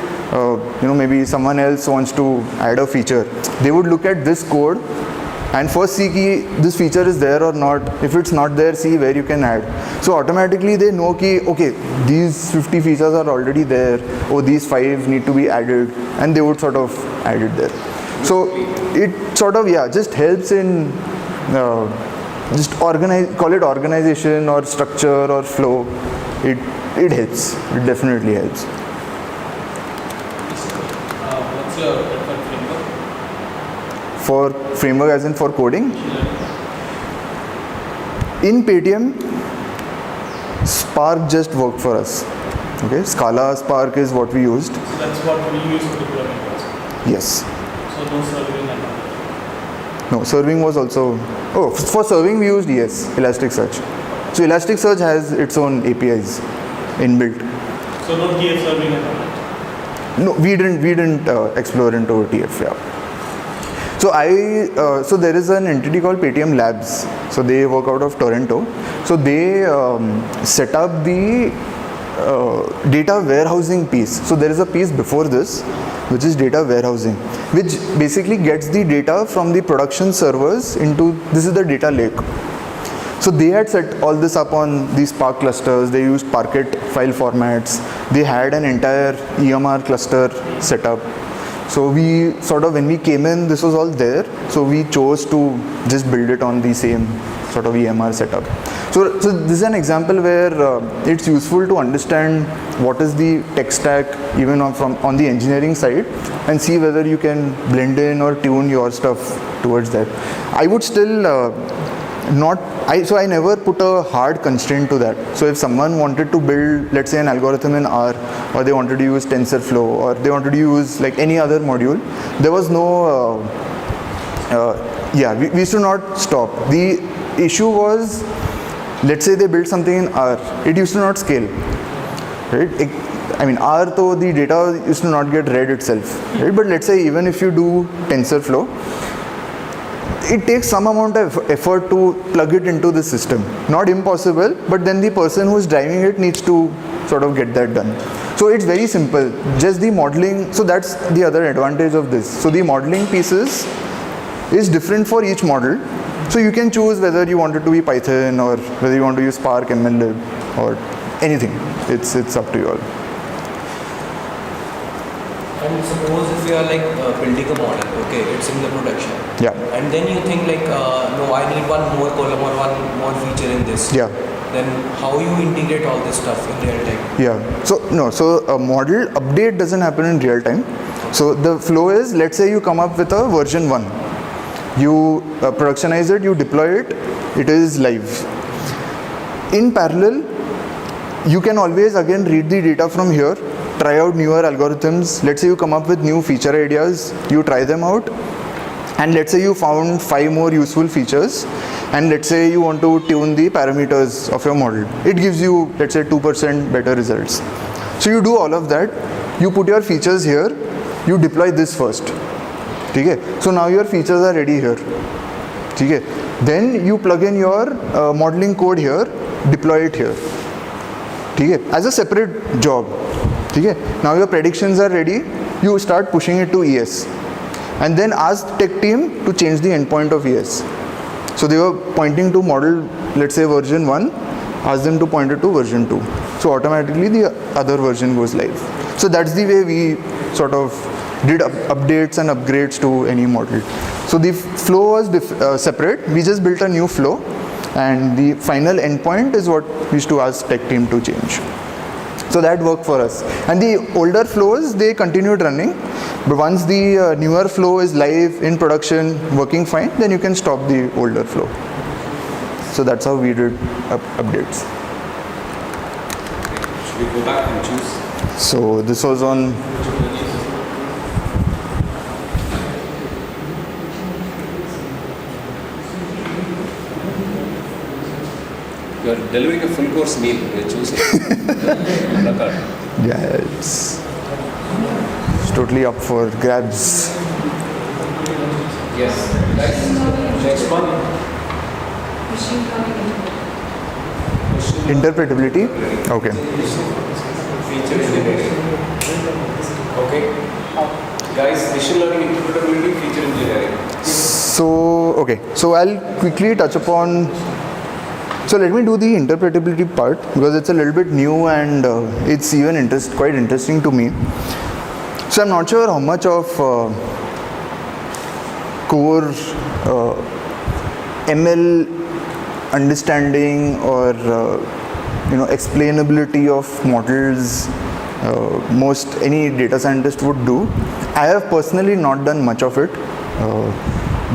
B: maybe someone else wants to add a feature, they would look at this code and first see ki this feature is there or not. If it's not there, see where you can add. So automatically they know ki, okay, these 50 features are already there, or these 5 need to be added, and they would sort of add it there. So it sort of, yeah, just helps in just call it organization or structure or flow. It helps. It definitely helps.
C: What's your preferred framework?
B: For framework as in for coding, in Paytm, Spark just worked for us. Okay, Scala Spark is what we used.
C: So that's what we use for deployment also.
B: Yes.
C: So no serving and all.
B: No, serving was also, for serving we used, yes, Elasticsearch. So Elasticsearch has its own APIs inbuilt.
C: So no TF serving and all that.
B: No, we didn't explore into TF, yeah. So so there is an entity called Paytm Labs. So they work out of Toronto. So they set up the data warehousing piece. So there is a piece before this, which is data warehousing, which basically gets the data from the production servers into, this is the data lake. So they had set all this up on these Spark clusters. They used Parquet file formats. They had an entire EMR cluster set up. So we sort of, when we came in, this was all there. So we chose to just build it on the same sort of EMR setup. So this is an example where it's useful to understand what is the tech stack even on the engineering side, and see whether you can blend in or tune your stuff towards that. I would still so I never put a hard constraint to that. So if someone wanted to build, let's say, an algorithm in R, or they wanted to use TensorFlow, or they wanted to use like any other module, there was no, we used to not stop. The issue was, let's say they built something in R, it used to not scale, right? I mean, R, though the data used to not get read itself, right? But let's say even if you do TensorFlow, it takes some amount of effort to plug it into the system. Not impossible, but then the person who's driving it needs to sort of get that done. So it's very simple, just the modeling. So that's the other advantage of this. So the modeling pieces is different for each model. So you can choose whether you want it to be Python or whether you want to use Spark, MLlib, or anything. It's up to you all.
E: And suppose if you are like building a model, okay, it's in the production.
B: Yeah.
E: And then you think like, no, I need one more column or one more feature in this.
B: Yeah.
E: Then how you integrate all this stuff in real time?
B: Yeah. So a model update doesn't happen in real time. So the flow is, let's say you come up with a version 1. You productionize it, you deploy it, it is live. In parallel, you can always again read the data from here, try out newer algorithms. Let's say you come up with new feature ideas, you try them out, and let's say you found 5 more useful features, and let's say you want to tune the parameters of your model. It gives you, let's say, 2% better results. So you do all of that, you put your features here, you deploy this first. Okay? So now your features are ready here. Okay? Then you plug in your modeling code here, deploy it here. Okay? As a separate job. Okay? Now your predictions are ready, you start pushing it to ES. And then ask tech team to change the endpoint of ES. So they were pointing to model, let's say version 1, ask them to point it to version 2. So automatically the other version goes live. So that's the way we sort of did updates and upgrades to any model. So the flow was separate. We just built a new flow, and the final endpoint is what we used to ask tech team to change. So that worked for us. And the older flows, they continued running. But once the newer flow is live in production, working fine, then you can stop the older flow. So that's how we did updates.
A: Should we go back and choose?
B: So this was on.
A: You are delivering a full course meal. You are choosing.
B: Yeah, it's totally up for grabs.
A: Yes. Next one.
B: Interpretability. Okay.
A: Feature engineering. Okay. Guys, machine learning interpretability, feature engineering.
B: So I'll quickly touch upon. So let me do the interpretability part because it's a little bit new and it's even quite interesting to me. So I'm not sure how much of core ML understanding or explainability of models any data scientist would do. I have personally not done much of it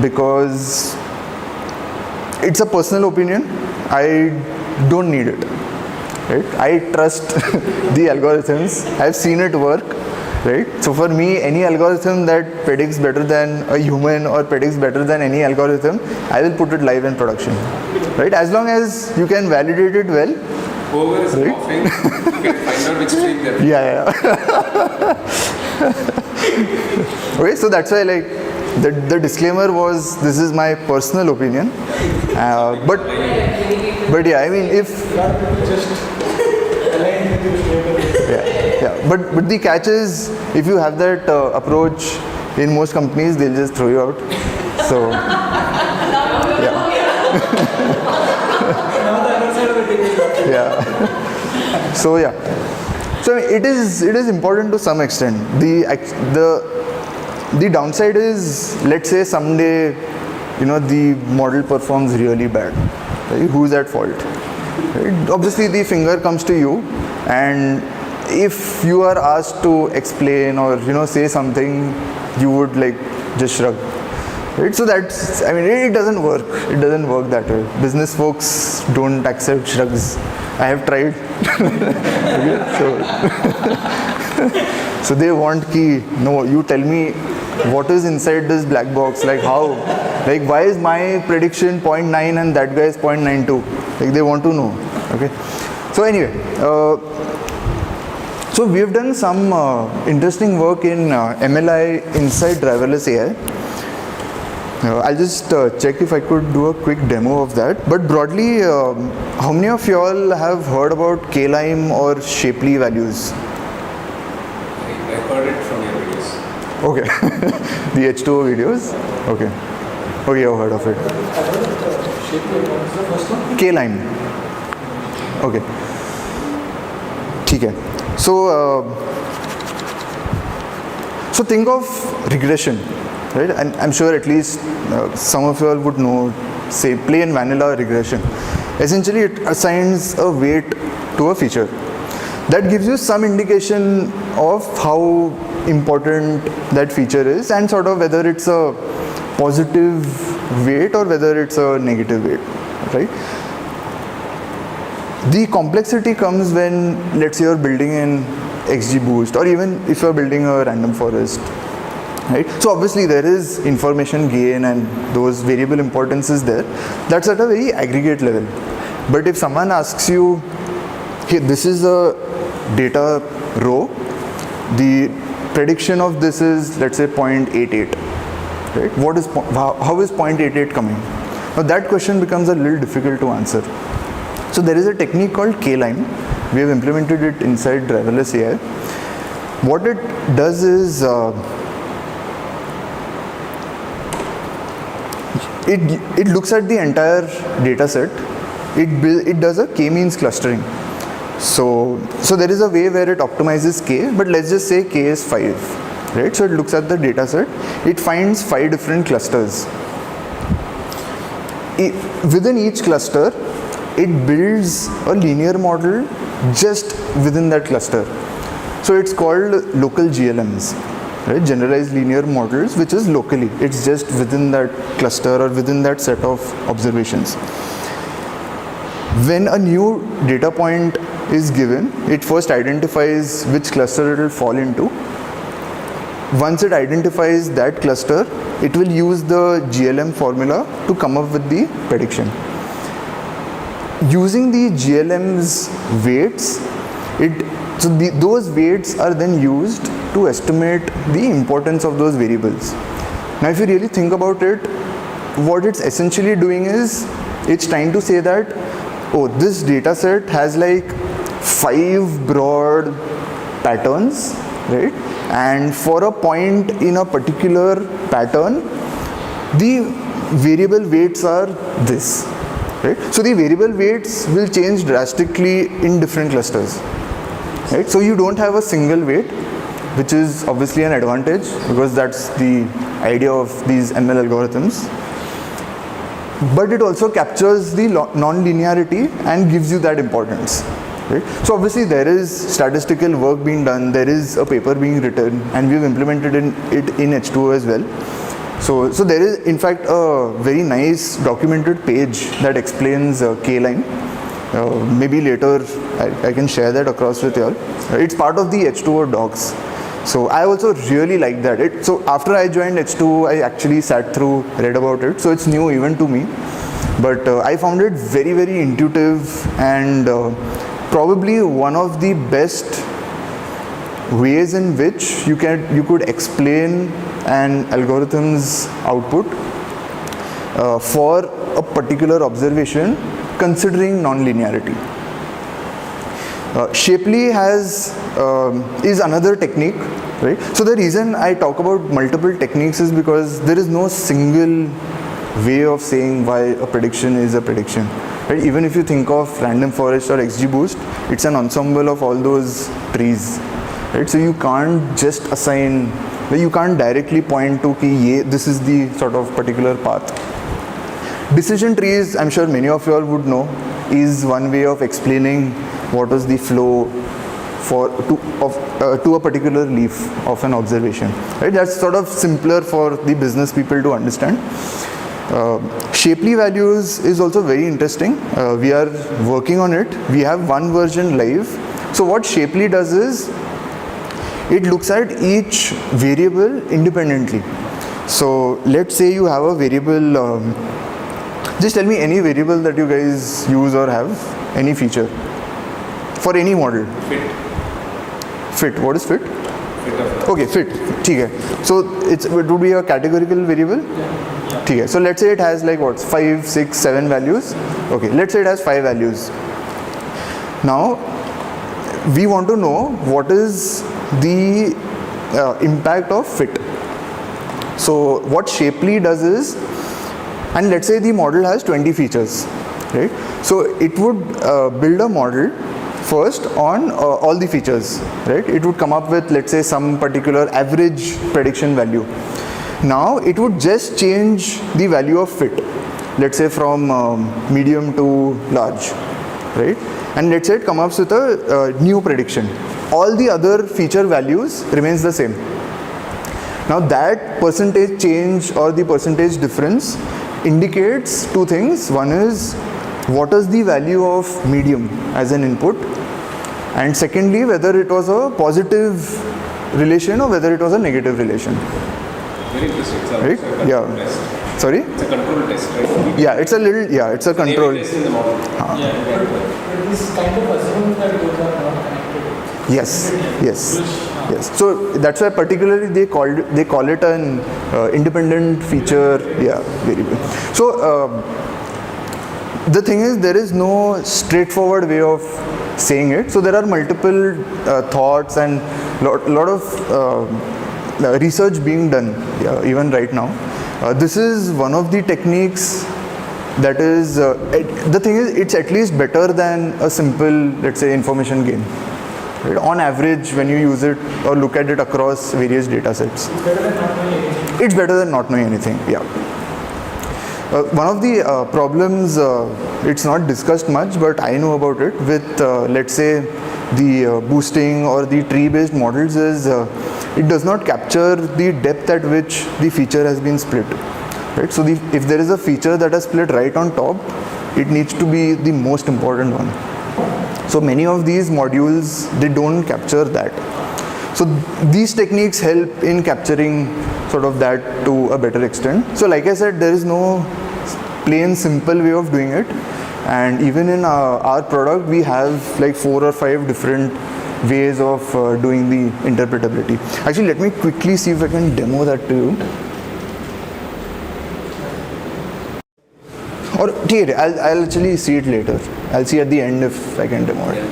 B: because it's a personal opinion. I don't need it, right? I trust the algorithms. I've seen it work, right? So for me, any algorithm that predicts better than a human or predicts better than any algorithm, I will put it live in production, right? As long as you can validate it well.
A: Whoever is coughing, you can find out which stream they're in.
B: Yeah. Okay, so that's why the disclaimer was this is my personal opinion, but yeah, I mean if but the catch is if you have that approach in most companies they'll just throw you out. So yeah. So yeah. So it is important to some extent. The downside is, let's say someday, the model performs really bad. Right? Who's at fault? Right? Obviously, the finger comes to you, and if you are asked to explain or say something, you would just shrug. Right? So that's, it doesn't work. It doesn't work that way. Business folks don't accept shrugs. I have tried. So they want no, you tell me what is inside this black box, how, why is my prediction 0.9 and that guy is 0.92? They want to know. Okay. So anyway, so we have done some interesting work in MLI inside driverless AI. I'll just check if I could do a quick demo of that. But broadly, how many of you all have heard about K-Lime or Shapley values?
A: I heard it from your videos.
B: Okay. The H2O videos? Okay. Okay, you've heard of it. K-Lime. Okay. ठीक है. So So think of regression, right? And I'm sure at least some of you all would know, say plain vanilla regression. Essentially it assigns a weight to a feature. That gives you some indication of how important that feature is and sort of whether it's a positive weight or whether it's a negative weight, right? The complexity comes when, let's say, you're building an XGBoost, or even if you're building a random forest, right? So obviously there is information gain and those variable importance is there. That's at a very aggregate level. But if someone asks you, hey, this is a data row, the prediction of this is, let's say, 0.88, right? How is 0.88 coming? Now that question becomes a little difficult to answer. So there is a technique called K-line. We have implemented it inside driverless AI. What it does is it looks at the entire data set. It does a k-means clustering. So there is a way where it optimizes k, but let's just say k is 5, right? So it looks at the data set. It finds 5 different clusters. Within each cluster, it builds a linear model just within that cluster. So it's called local GLMs, right? Generalized linear models, which is locally. It's just within that cluster or within that set of observations. When a new data point is given, it first identifies which cluster it will fall into. Once it identifies that cluster, it will use the GLM formula to come up with the prediction. Using the GLM's weights, those weights are then used to estimate the importance of those variables. Now if you really think about it, what it's essentially doing is, it's trying to say that, oh, this data set has like 5 broad patterns, right? And for a point in a particular pattern, the variable weights are this, right? So the variable weights will change drastically in different clusters, right? So you don't have a single weight, which is obviously an advantage because that's the idea of these ML algorithms. But it also captures the non-linearity and gives you that importance, right? So obviously there is statistical work being done, there is a paper being written, and we've implemented it in H2O as well. So there is in fact a very nice documented page that explains K-line. Maybe later I can share that across with you all. It's part of the H2O docs. So I also really like that. So after I joined H2O, I actually sat through, read about it. So it's new even to me. But I found it very, very intuitive and probably one of the best ways in which you could explain an algorithm's output for a particular observation considering non-linearity. Shapely is another technique, right? So the reason I talk about multiple techniques is because there is no single way of saying why a prediction is a prediction, right? Even if you think of random forest or XGBoost, it's an ensemble of all those trees, right? So you can't just assign, you can't directly point to this is the sort of particular path. Decision trees, I'm sure many of you all would know, is one way of explaining what was the flow to a particular leaf of an observation, right? That's sort of simpler for the business people to understand. Shapely values is also very interesting. We are working on it. We have one version live. So what Shapely does is, it looks at each variable independently. So let's say you have a variable, just tell me any variable that you guys use or have, any feature, for any model. Fit, what is fit? Okay, fit, okay. So it would be a categorical variable? Okay. So let's say it has like what, 5, 6, 7 values. Okay, let's say it has 5 values. Now, we want to know what is the impact of fit. So what Shapely does is, and let's say the model has 20 features, right? So it would build a model first on all the features, right? It would come up with, let's say, some particular average prediction value. Now it would just change the value of fit, let's say from medium to large, right? And let's say it comes up with a new prediction. All the other feature values remains the same. Now that percentage change or the percentage difference indicates two things. One is what is the value of medium as an input, and secondly whether it was a positive relation or whether it was a negative relation.
A: Very interesting. It's a
B: Right?
A: control
B: Yeah.
A: test.
B: Sorry?
A: It's a control test, right?
B: Yeah, it's a little, yeah, it's a
A: A/B
B: control.
A: test in the model.
C: But this kind of assumes that those are not connected.
B: Yes, yes, yes. So that's why particularly they call it an independent feature. Yeah, variable. So the thing is, there is no straightforward way of saying it. So there are multiple thoughts and lot of research being done even right now. This is one of the techniques that is the thing is, it's at least better than a simple, let's say, information gain. Right? On average, when you use it or look at it across various data sets, it's better than not knowing anything. Yeah. One of the problems, it's not discussed much, but I know about it with, let's say, the boosting or the tree-based models is it does not capture the depth at which the feature has been split. Right? So if there is a feature that is split right on top, it needs to be the most important one. So many of these modules, they don't capture that. So these techniques help in capturing sort of that to a better extent. So like I said, there is no plain simple way of doing it. And even in our product, we have like 4 or 5 different ways of doing the interpretability. Actually, let me quickly see if I can demo that to you. Or okay, I'll actually see it later. I'll see at the end if I can demo it.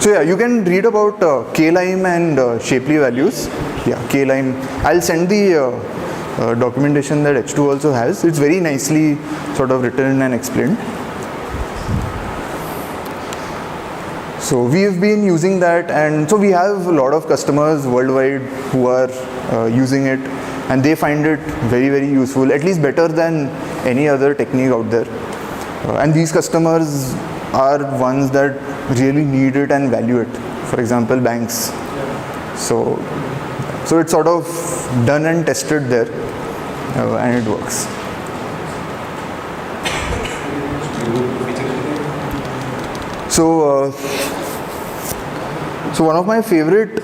B: So yeah, you can read about K-Lime and Shapley values. Yeah, K-Lime. I'll send the documentation that H2 also has. It's very nicely sort of written and explained. So we've been using that, and so we have a lot of customers worldwide who are using it, and they find it very, very useful, at least better than any other technique out there. And these customers are ones that really need it and value it. For example, banks. So it's sort of done and tested there, and it works. So one of my favorite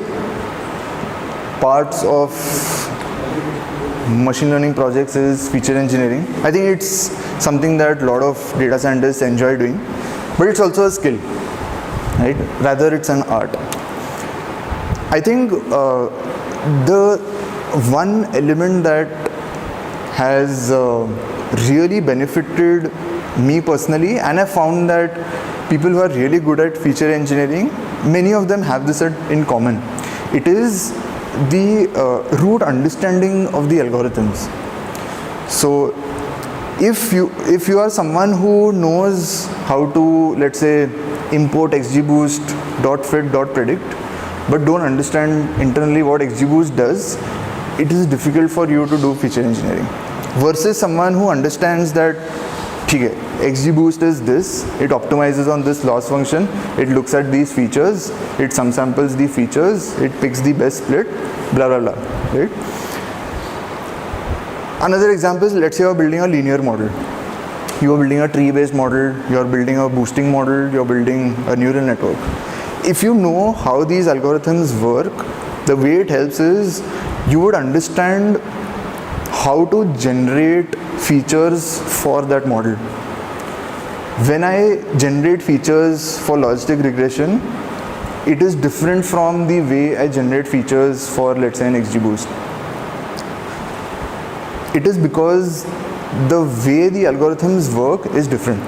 B: parts of machine learning projects is feature engineering. I think it's something that a lot of data scientists enjoy doing, but it's also a skill, right? Rather, it's an art. I think the one element that has really benefited me personally, and I found that people who are really good at feature engineering, many of them have this in common. It is the root understanding of the algorithms. So if you are someone who knows how to, let's say, import XGBoost .fit .predict, but don't understand internally what XGBoost does, it is difficult for you to do feature engineering. Versus someone who understands that XGBoost is this, it optimizes on this loss function, it looks at these features, it sum samples the features, it picks the best split, blah blah blah, right? Another example is, let's say you're building a linear model. You're building a tree-based model, you're building a boosting model, you're building a neural network. If you know how these algorithms work, the way it helps is you would understand how to generate features for that model. When I generate features for logistic regression, it is different from the way I generate features for, let's say, an XGBoost. It is because the way the algorithms work is different,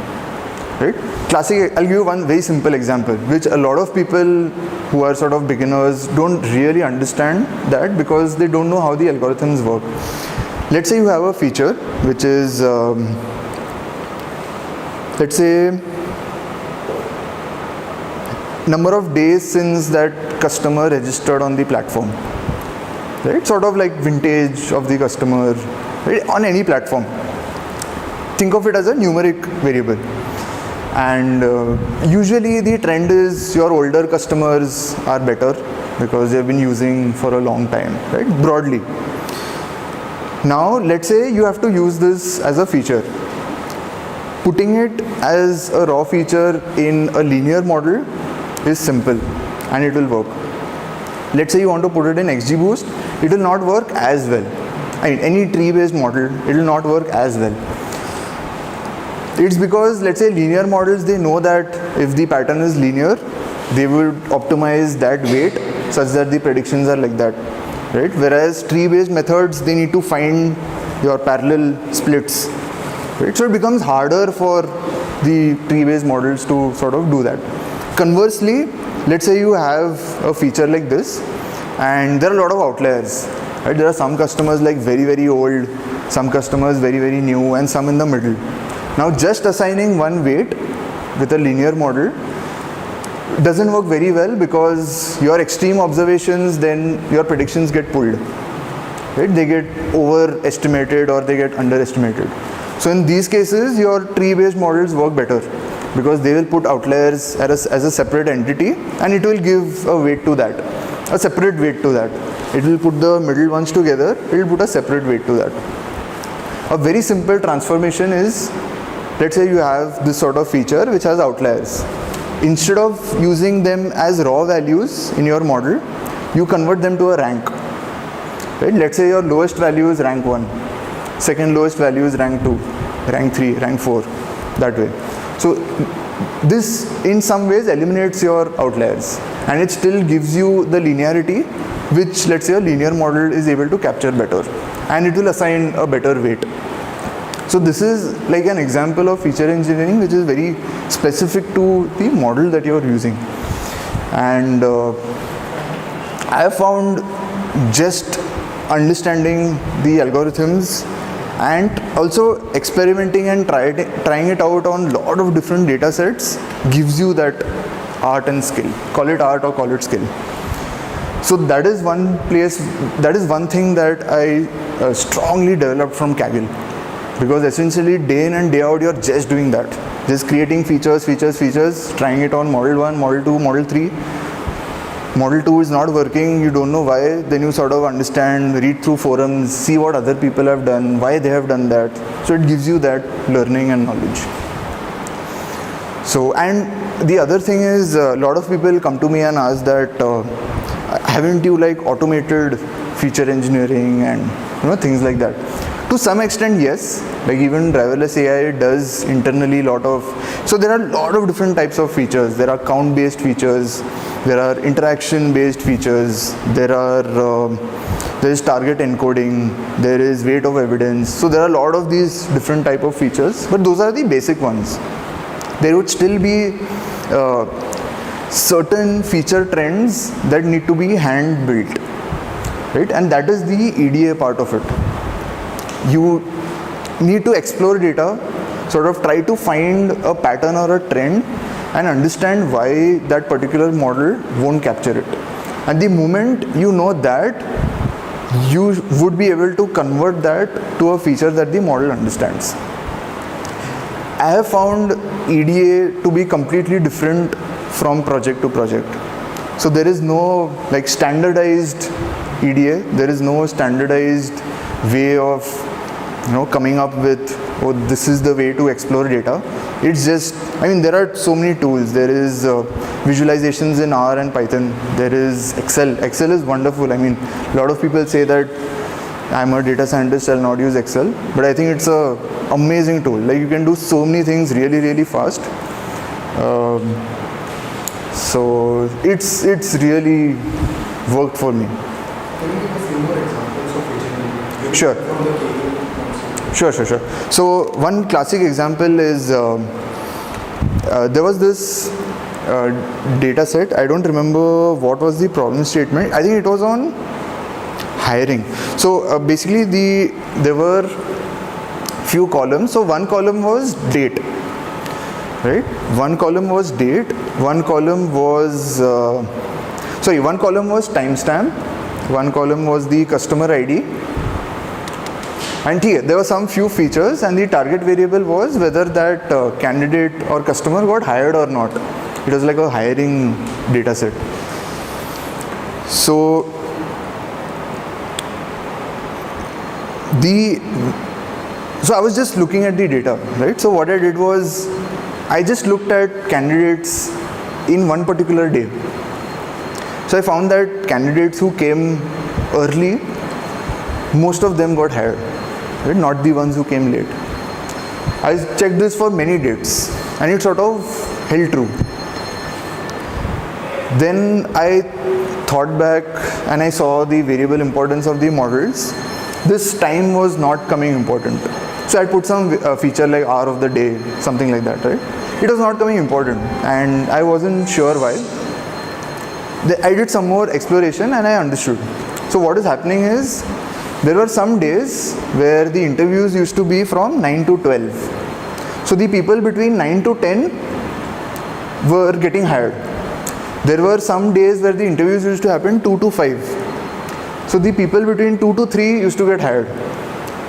B: right? Classic, I'll give you one very simple example, which a lot of people who are sort of beginners don't really understand that because they don't know how the algorithms work. Let's say you have a feature which is, let's say number of days since that customer registered on the platform. Right? Sort of like vintage of the customer, right? On any platform. Think of it as a numeric variable. And usually the trend is your older customers are better because they've been using for a long time, right? Broadly. Now let's say you have to use this as a feature. Putting it as a raw feature in a linear model is simple and it will work. Let's say you want to put it in XGBoost, it will not work as well. I mean, any tree-based model, it will not work as well. It's because, let's say, linear models, they know that if the pattern is linear, they would optimize that weight such that the predictions are like that, right? Whereas tree-based methods, they need to find your parallel splits, right? So it becomes harder for the tree-based models to sort of do that. Conversely, let's say you have a feature like this, and there are a lot of outliers, right? There are some customers like very, very old, some customers very, very new, and some in the middle. Now just assigning one weight with a linear model doesn't work very well because your extreme observations, then your predictions get pulled, right? They get overestimated or they get underestimated. So in these cases, your tree-based models work better because they will put outliers as a separate entity and it will give a weight to that, a separate weight to that. It will put the middle ones together, it will put a separate weight to that. A very simple transformation is, let's say you have this sort of feature which has outliers. Instead of using them as raw values in your model, you convert them to a rank. Right? Let's say your lowest value is rank 1, second lowest value is rank 2, rank 3, rank 4, that way. So this in some ways eliminates your outliers and it still gives you the linearity which, let's say, a linear model is able to capture better and it will assign a better weight. So this is like an example of feature engineering which is very specific to the model that you are using. And I have found just understanding the algorithms and also experimenting and trying it out on a lot of different data sets gives you that art and skill. Call it art or call it skill. So that is one place, that is one thing that I strongly developed from Kaggle. Because essentially day in and day out you're just doing that. Just creating features, trying it on model 1, model 2, model 3. Model 2 is not working, you don't know why, then you sort of understand, read through forums, see what other people have done, why they have done that. So it gives you that learning and knowledge. So, and the other thing is, a lot of people come to me and ask that, haven't you like automated feature engineering and things like that. To some extent, yes. Like even driverless AI does internally a lot of. So there are a lot of different types of features. There are count-based features. There are interaction-based features. There is target encoding. There is weight of evidence. So there are a lot of these different type of features. But those are the basic ones. There would still be certain feature trends that need to be hand-built, right? And that is the EDA part of it. You need to explore data, sort of try to find a pattern or a trend and understand why that particular model won't capture it. And the moment you know that, you would be able to convert that to a feature that the model understands. I have found EDA to be completely different from project to project. So there is no like standardized EDA, there is no standardized way of coming up with, oh, this is the way to explore data. It's just, I mean, there are so many tools. There is visualizations in R and Python. There is Excel. Excel is wonderful. I mean, a lot of people say that I'm a data scientist, I'll not use Excel. But I think it's a amazing tool. Like you can do so many things really, really fast. So it's really worked for me.
F: Can you give a few more examples of feature engineering?
B: Sure.
F: From the Kaggle.
B: Sure. So one classic example is there was this data set. I don't remember what was the problem statement. I think it was on hiring. So basically there were few columns. So one column was date. right? One column was date, one column was one column was timestamp, one column was the customer ID, and here there were some few features, and the target variable was whether that candidate or customer got hired or not. It was like a hiring data set. So I was just looking at the data, right? So what I did was I just looked at candidates in one particular day. So I found that candidates who came early, most of them got hired, right? Not the ones who came late. I checked this for many dates and it sort of held true. Then I thought back and I saw the variable importance of the models. This time was not coming important. So I put some feature like hour of the day, something like that, right? It was not coming important and I wasn't sure why. I did some more exploration and I understood. So what is happening is, there were some days where the interviews used to be from 9 to 12. So the people between 9 to 10 were getting hired. There were some days where the interviews used to happen 2 to 5. So the people between 2 to 3 used to get hired,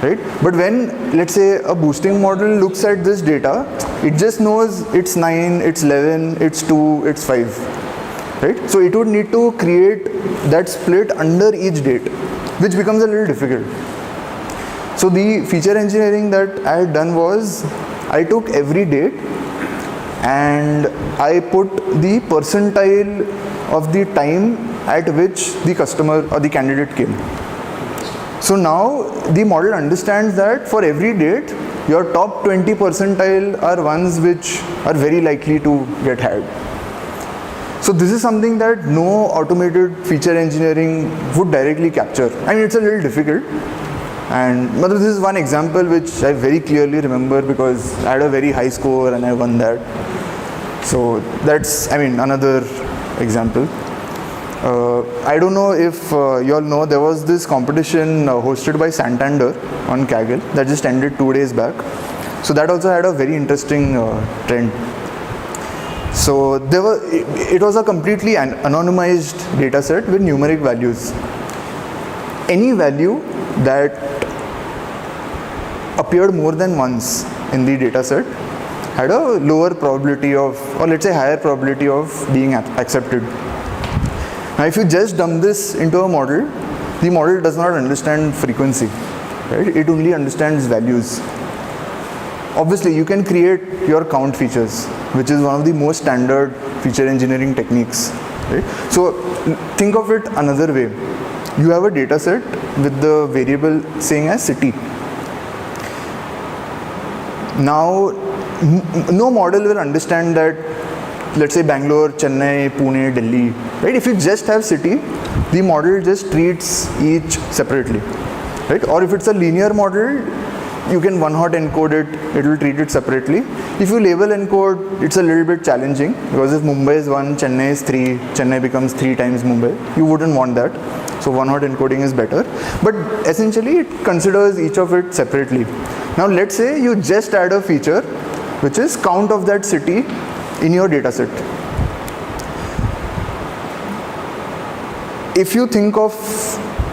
B: right? But when, let's say, a boosting model looks at this data, it just knows it's 9, it's 11, it's 2, it's 5, right? So it would need to create that split under each date, which becomes a little difficult. So the feature engineering that I had done was, I took every date and I put the percentile of the time at which the customer or the candidate came. So now the model understands that for every date, your top 20 percentile are ones which are very likely to get hired. So this is something that no automated feature engineering would directly capture. I mean, it's a little difficult. And this is one example which I very clearly remember because I had a very high score and I won that. So that's, another example. I don't know if you all know, there was this competition hosted by Santander on Kaggle that just ended 2 days back. So that also had a very interesting trend. So it was a completely anonymized data set with numeric values. Any value that appeared more than once in the data set had a lower probability of, or let's say higher probability of being accepted. Now if you just dump this into a model, the model does not understand frequency, right? It only understands values. Obviously you can create your count features, which is one of the most standard feature engineering techniques, right? So think of it another way. You have a data set with the variable saying as city. Now no model will understand that, let's say Bangalore, Chennai, Pune, Delhi, right? If you just have city, the model just treats each separately, right? Or if it's a linear model, you can one-hot encode it, it will treat it separately. If you label encode, it's a little bit challenging because if Mumbai is 1, Chennai is 3, Chennai becomes 3 times Mumbai, you wouldn't want that. So one-hot encoding is better. But essentially it considers each of it separately. Now let's say you just add a feature which is count of that city in your data set. If you think of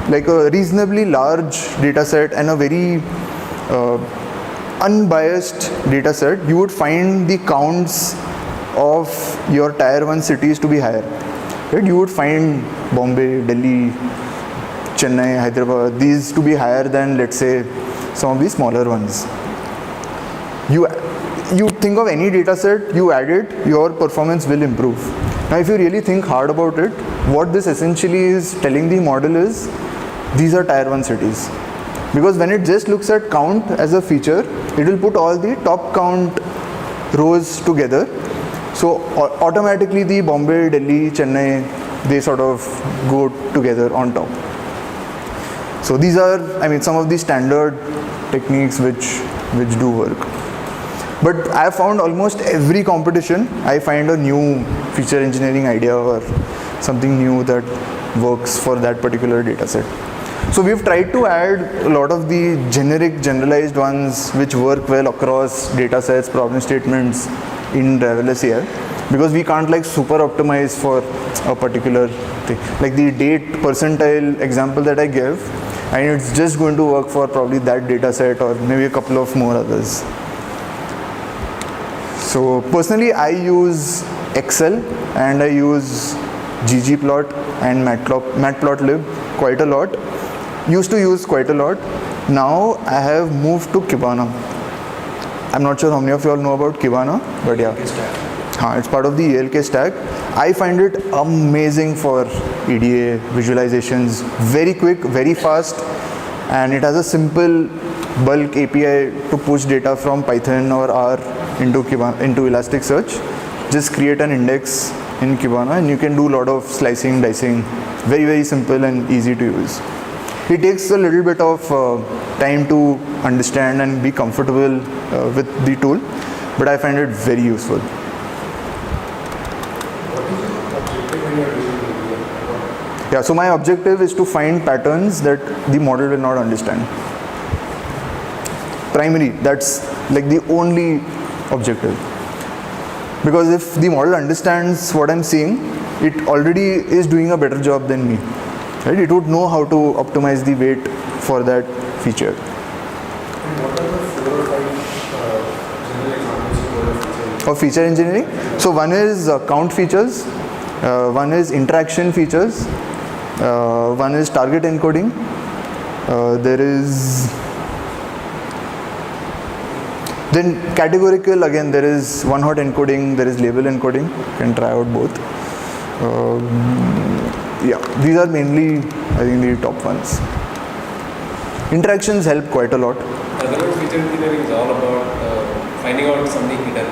B: like a reasonably large data set and a very unbiased data set, you would find the counts of your tier 1 cities to be higher, right? You would find Bombay, Delhi, Chennai, Hyderabad, these to be higher than, let's say, some of the smaller ones. You think of any data set, you add it, your performance will improve. Now if you really think hard about it, what this essentially is telling the model is, these are tier 1 cities. Because when it just looks at count as a feature, it will put all the top count rows together. So automatically the Bombay, Delhi, Chennai, they sort of go together on top. So these are, some of the standard techniques which do work. But I have found almost every competition, I find a new feature engineering idea or something new that works for that particular data set. So we've tried to add a lot of the generic generalized ones which work well across data sets, problem statements, in driverless AI, because we can't like super optimize for a particular thing. Like the date percentile example that I gave, and it's just going to work for probably that data set or maybe a couple of more others. So personally I use Excel and I use ggplot and matplotlib quite a lot. Used to use quite a lot. Now I have moved to Kibana. I'm not sure how many of you all know about Kibana, but yeah. It's part of the ELK stack. I find it amazing for EDA visualizations. Very quick, very fast, and it has a simple bulk API to push data from Python or R into Elasticsearch. Just create an index in Kibana and you can do a lot of slicing, dicing. Very, very simple and easy to use. It takes a little bit of time to understand and be comfortable with the tool, but I find it very useful. Yeah, so my objective is to find patterns that the model will not understand. Primary, that's like the only objective. Because if the model understands what I'm seeing, it already is doing a better job than me. Right? It would know how to optimize the weight for that feature.
F: And what are the 4 or 5 general examples
B: Of feature engineering? So one is count features, one is interaction features, one is target encoding, there is then categorical, again there is one hot encoding, there is label encoding. You can try out both. Yeah, these are mainly I think the top ones. Interactions help quite a lot.
A: Otherwise, feature engineering is all about finding out something hidden.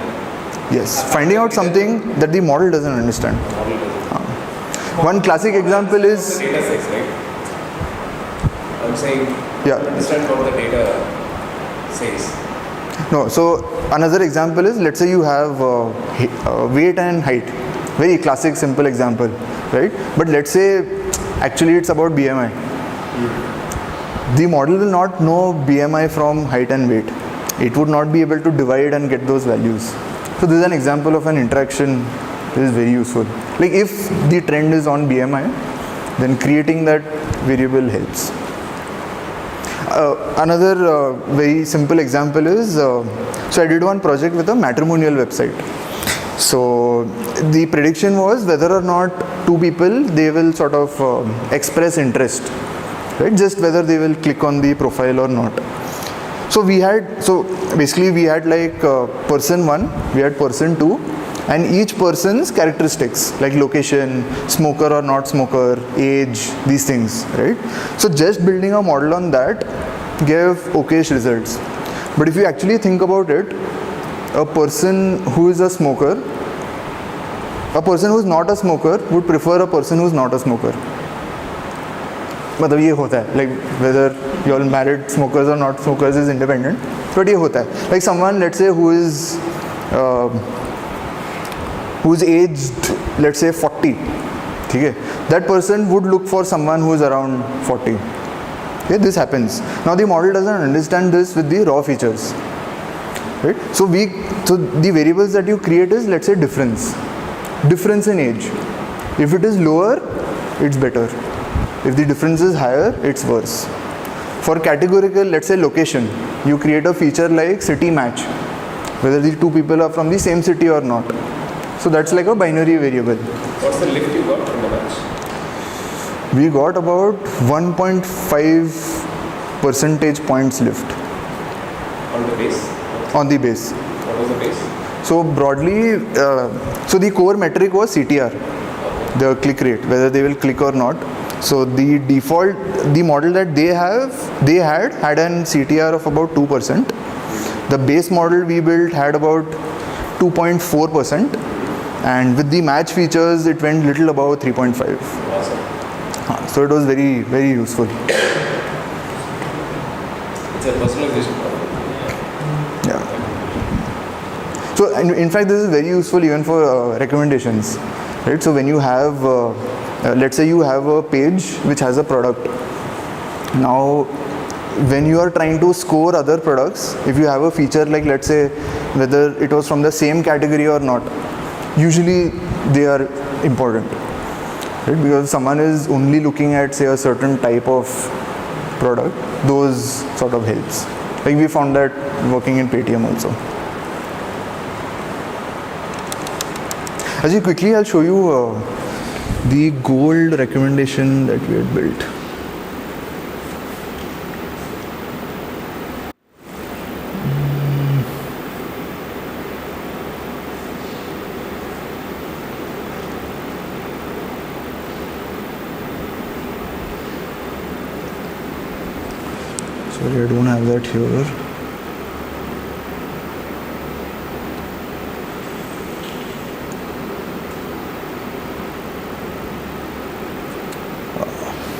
B: Yes, finding out something that the model doesn't understand.
A: Model doesn't.
B: One classic example is,
A: The data says, right? I'm saying,
B: Yeah.
A: understand what the data says.
B: no, so another example is, let's say you have weight and height. Very classic, simple example, right? But let's say actually it's about BMI. The model will not know BMI from height and weight. It would not be able to divide and get those values. So this is an example of an interaction that is very useful. Like if the trend is on BMI, then creating that variable helps. Another very simple example is, so I did one project with a matrimonial website. So the prediction was whether or not two people, they will sort of express interest, right? Just whether they will click on the profile or not. So we had, so basically we had like person 1, we had person 2, and each person's characteristics like location, smoker or not smoker, age, these things, right? So just building a model on that gave okayish results. But if you actually think about it, a person who is a smoker, a person who is not a smoker would prefer a person who is not a smoker. मतलब ये होता है, like whether you all married smokers or not smokers is independent, but ये होता है. Like someone, let's say, who's aged, let's say 40, ठीक है? That person would look for someone who is around 40. Okay, this happens. Now the model doesn't understand this with the raw features, right? So the variables that you create is, let's say, difference in age. If it is lower, it's better. If the difference is higher, it's worse. For categorical, let's say location, you create a feature like city match, whether the two people are from the same city or not. So that's like a binary variable.
A: What's the lift you got from the match?
B: We got about 1.5 percentage points lift
A: On the base?
B: on the base.
A: What was the base?
B: So broadly, so the core metric was CTR, the click rate, whether they will click or not. So the default, the model that they had an CTR of about 2%. The base model we built had about 2.4%, and with the match features, it went little above 3.5.
A: Awesome.
B: So it was very, very useful.
A: It's a personalization problem.
B: Yeah. So in fact, this is very useful even for recommendations, right? So when you have, let's say you have a page which has a product. Now, when you are trying to score other products, if you have a feature like, let's say, whether it was from the same category or not, usually they are important, right? Because if someone is only looking at, say, a certain type of product, those sort of helps. Like we found that working in Paytm also. Actually, quickly I'll show you the gold recommendation that we had built. Sorry, I don't have that here.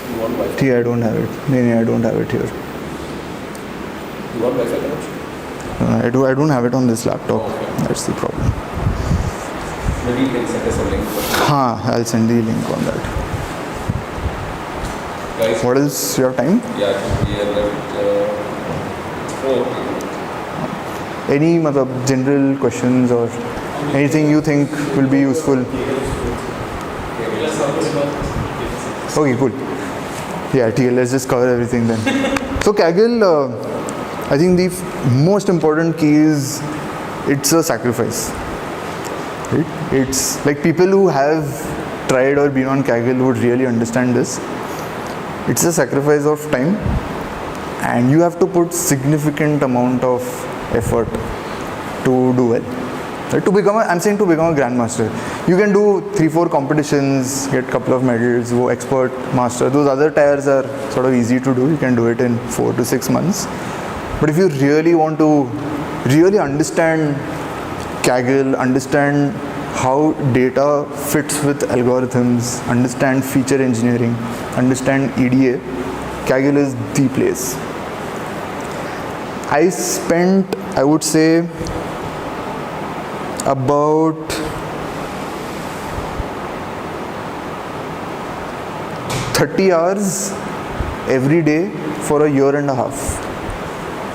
A: You want Wi-Fi?
B: I don't have it. No, I don't have it here.
A: You want Wi-Fi connection?
B: I don't have it on this laptop. That's the problem.
A: Maybe you can send us a link.
B: I'll send the link on that.
A: Guys,
B: What else? You have time?
A: yeah, we are left 4.
B: Any general questions or anything you think will be useful? Okay, cool. Yeah, TL, let's just cover everything then. So Kaggle, I think the most important key is it's a sacrifice. Right? It's like people who have tried or been on Kaggle would really understand this. It's a sacrifice of time, and you have to put significant amount of effort to do well. Right? I'm saying to become a grandmaster. You can do 3-4 competitions, get couple of medals, go expert, master. Those other tiers are sort of easy to do. You can do it in 4 to 6 months. But if you really want to really understand Kaggle, understand how data fits with algorithms, understand feature engineering, understand EDA, Kaggle is the place. I spent, I would say, about $30 every day for a year and a half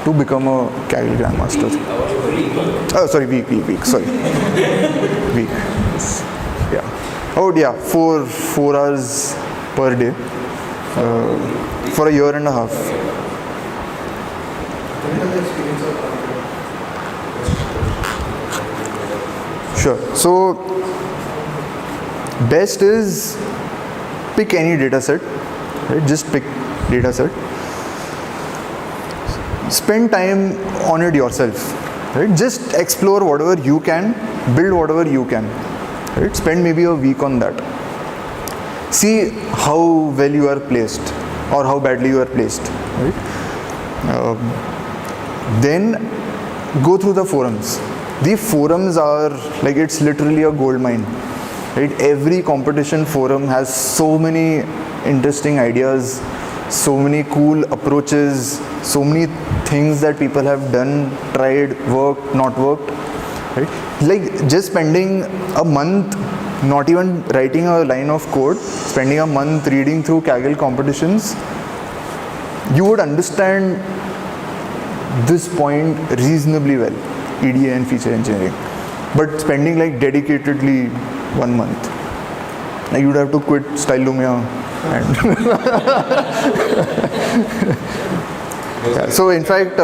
B: to become a Kaggle Grandmaster. Oh, sorry, week, sorry. Week. Yeah. Oh, yeah, 4 hours per day for a year and a half. Sure. So, best is pick any data set, right? Just pick data set. Spend time on it yourself, right? Just explore whatever you can, build whatever you can, right? Spend maybe a week on that. See how well you are placed or how badly you are placed, right? Then go through the forums. The forums are like, it's literally a gold mine, right? Every competition forum has so many interesting ideas, so many cool approaches, so many things that people have done, tried, worked, not worked, right? Like just spending a month not even writing a line of code, spending a month reading through Kaggle competitions, you would understand this point reasonably well, EDA and feature engineering. But spending like dedicatedly 1 month, like you would have to quit Style Lumia and yeah. So in fact,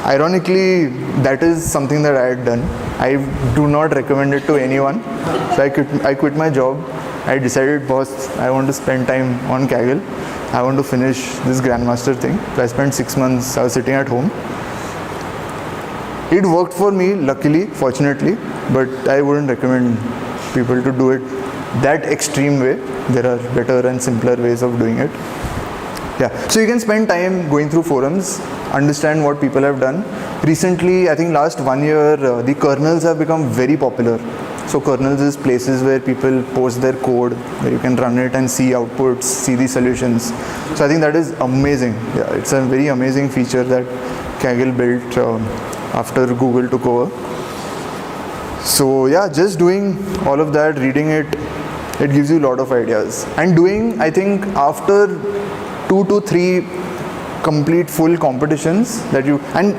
B: ironically, that is something that I had done. I do not recommend it to anyone. So I quit my job. I decided, boss, I want to spend time on Kaggle. I want to finish this Grandmaster thing. So I spent 6 months, I was sitting at home. It worked for me, luckily, fortunately, but I wouldn't recommend people to do it that extreme way. There are better and simpler ways of doing it. Yeah, so you can spend time going through forums, understand what people have done. Recently, I think last 1 year, the kernels have become very popular. So kernels is places where people post their code, where you can run it and see outputs, see the solutions. So I think that is amazing. Yeah, it's a very amazing feature that Kaggle built after Google took over. So yeah, just doing all of that, reading it, it gives you a lot of ideas. And doing, I think after 2 to 3 complete full competitions that you, and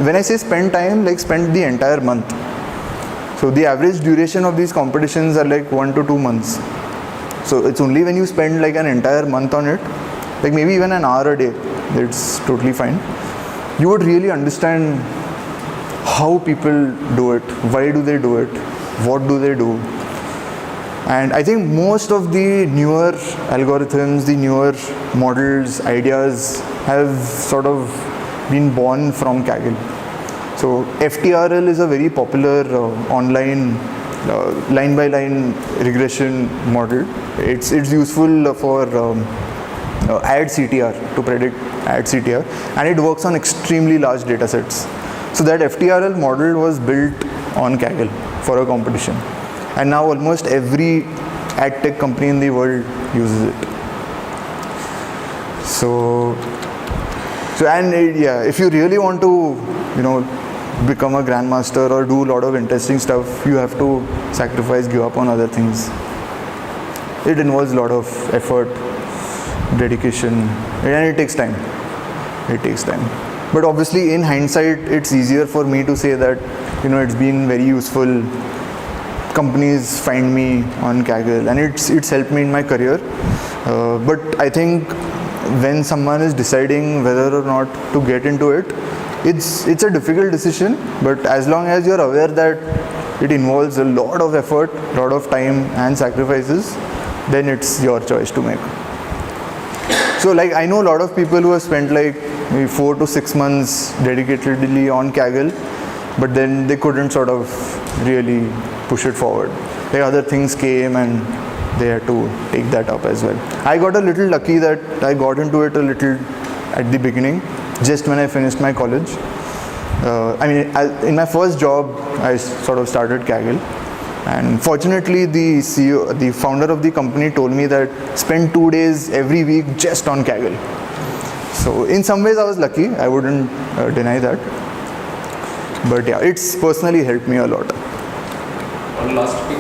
B: when I say spend time, like spend the entire month. So the average duration of these competitions are like 1 to 2 months. So it's only when you spend like an entire month on it, like maybe even an hour a day, it's totally fine. You would really understand how people do it, why do they do it, what do they do. And I think most of the newer algorithms, the newer models, ideas have sort of been born from Kaggle. So FTRL is a very popular online line-by-line regression model. It's useful for ad CTR, to predict ad CTR, and it works on extremely large data sets. So that FTRL model was built on Kaggle for a competition, and now almost every ad tech company in the world uses it. So if you really want to, become a grandmaster or do a lot of interesting stuff, you have to sacrifice, give up on other things. It involves a lot of effort, dedication, and it takes time. But obviously, in hindsight, it's easier for me to say that, it's been very useful. Companies find me on Kaggle, and it's helped me in my career. But I think when someone is deciding whether or not to get into it, it's a difficult decision. But as long as you're aware that it involves a lot of effort, a lot of time and sacrifices, then it's your choice to make. So like I know a lot of people who have spent like maybe 4 to 6 months dedicatedly on Kaggle, but then they couldn't sort of really push it forward. Like other things came and they had to take that up as well. I got a little lucky that I got into it a little at the beginning, just when I finished my college. In my first job, I sort of started Kaggle. And fortunately, the CEO, the founder of the company told me that spend 2 days every week just on Kaggle. So in some ways I was lucky, I wouldn't deny that. But yeah, it's personally helped me a lot.
A: One last pick.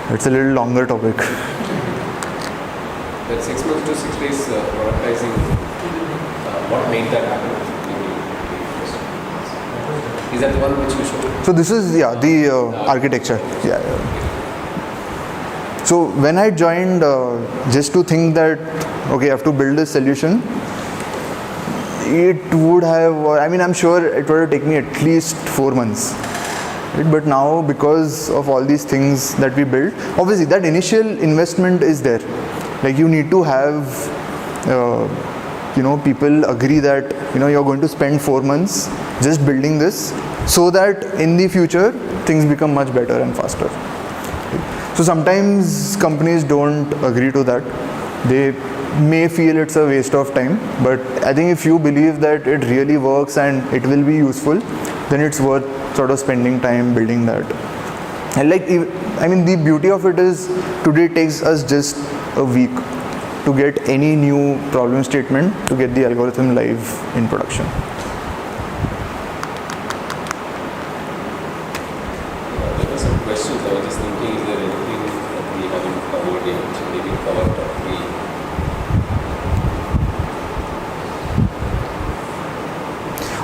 B: It's a little longer topic.
A: That 6 months to 6 days productizing, what made that happen? Is that the one which you showed?
B: So this is the architecture. Yeah. So when I joined, just to think that okay, I have to build this solution, it would have. I'm sure it would have taken me at least 4 months. Right? But now, because of all these things that we built, obviously that initial investment is there. Like you need to have, people agree that you're going to spend 4 months just building this, so that in the future things become much better and faster. So sometimes companies don't agree to that. They may feel it's a waste of time, but I think if you believe that it really works and it will be useful, then it's worth sort of spending time building that. And the beauty of it is today it takes us just a week to get any new problem statement to get the algorithm live in production.
A: There were some questions. I was just thinking, is there anything that we haven't covered yet? Maybe covered top 3.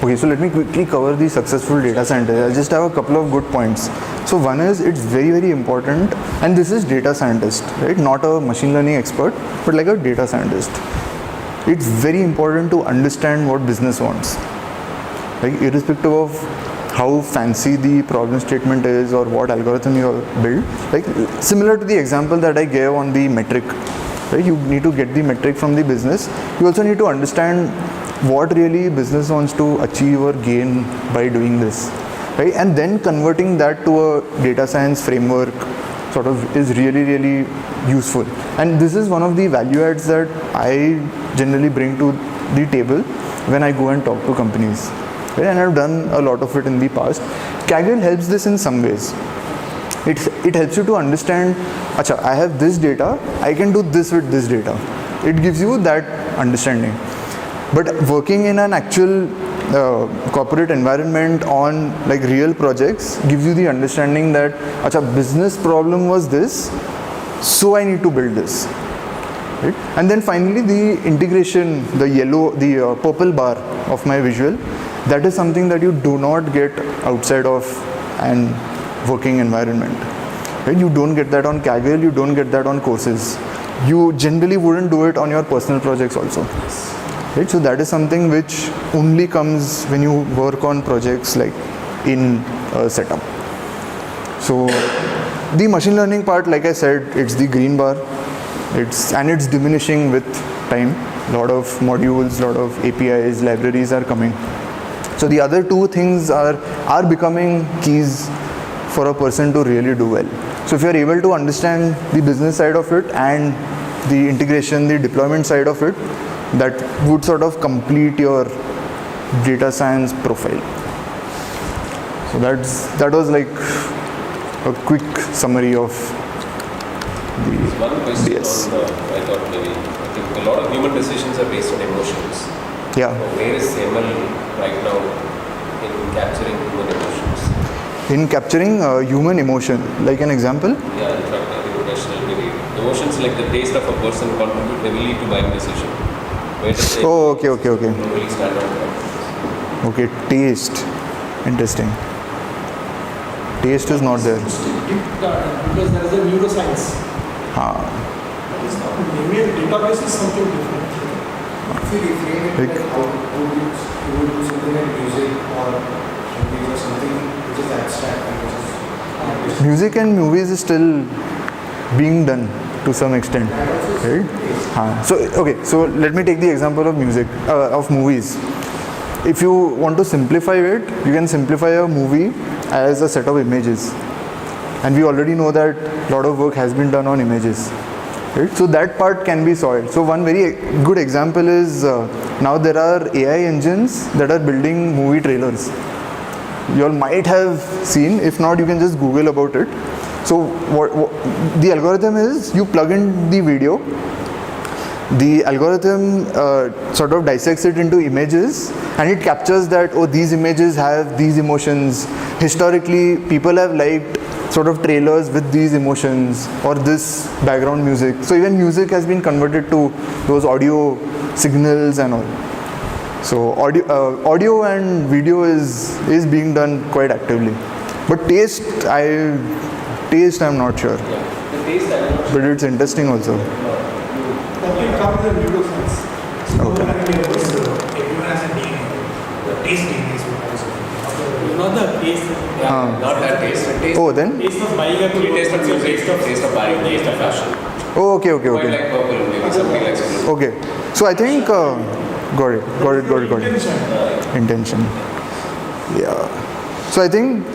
B: Okay, so let me quickly cover the successful data scientist. I'll just have a couple of good points. So one is, it's very, very important, and this is data scientist, right? Not a machine learning expert, but like a data scientist. It's very important to understand what business wants. Like irrespective of how fancy the problem statement is or what algorithm you build, like similar to the example that I gave on the metric, right? You need to get the metric from the business. You also need to understand what really business wants to achieve or gain by doing this, right? And then converting that to a data science framework sort of is really, really useful. And this is one of the value adds that I generally bring to the table when I go and talk to companies, right? And I've done a lot of it in the past. Kaggle helps this in some ways. It helps you to understand, acha, I have this data, I can do this with this data. It gives you that understanding. But working in an actual corporate environment on like real projects gives you the understanding that acha business problem was this, so I need to build this. Right? And then finally the integration, the purple bar of my visual, that is something that you do not get outside of an working environment. Right? You don't get that on Kaggle, you don't get that on courses. You generally wouldn't do it on your personal projects also. Right? So that is something which only comes when you work on projects like in a setup. So the machine learning part, like I said, it's the green bar. It's diminishing with time. A lot of modules, lot of APIs, libraries are coming. So the other two things are becoming keys for a person to really do well. So if you are able to understand the business side of it and the integration, the deployment side of it, that would sort of complete your data science profile. So that was like a quick summary of
A: One question
B: Yes.
A: on I thought maybe, I think a lot of human decisions are based on emotions.
B: yeah.
A: Where is ML right now in capturing human emotions?
B: In capturing human emotion, like an example.
A: Yeah, in fact, I think rational maybe emotions like the taste of a person contribute heavily to buying decision. Where does it
B: Oh, okay.
A: normally stand on that?
B: Okay, taste. Interesting. Taste is not there.
F: Because there is a neuroscience. That is not, maybe a database is something different. If you reframe it like how you would do something like music or movies or something which is abstract and which is
B: Music and movies is still being done to some extent, right? So let me take the example of music, of movies. If you want to simplify it, you can simplify a movie as a set of images. And we already know that a lot of work has been done on images. Right? So that part can be solved. So one very good example is now there are AI engines that are building movie trailers. You all might have seen, if not you can just Google about it. So what the algorithm is, you plug in the video, the algorithm sort of dissects it into images and it captures that, oh, these images have these emotions. Historically, people have liked sort of trailers with these emotions or this background music. So even music has been converted to those audio signals and all. So audio and video is being done quite actively. But taste I'm not sure.
A: The taste I don't know.
B: But it's interesting also.
F: that can come with a neuroscience. So
B: Okay.
F: everyone has a DNA. The taste DNA is what I was saying. Not the taste.
A: Not that taste. The taste,
B: Oh, then?
F: Taste of buying a
A: the taste of music, taste of buying, taste of fashion.
B: Oh, okay.
A: Quite like purple, maybe something like that.
B: Okay. So I think got it. Intention. Yeah. So I think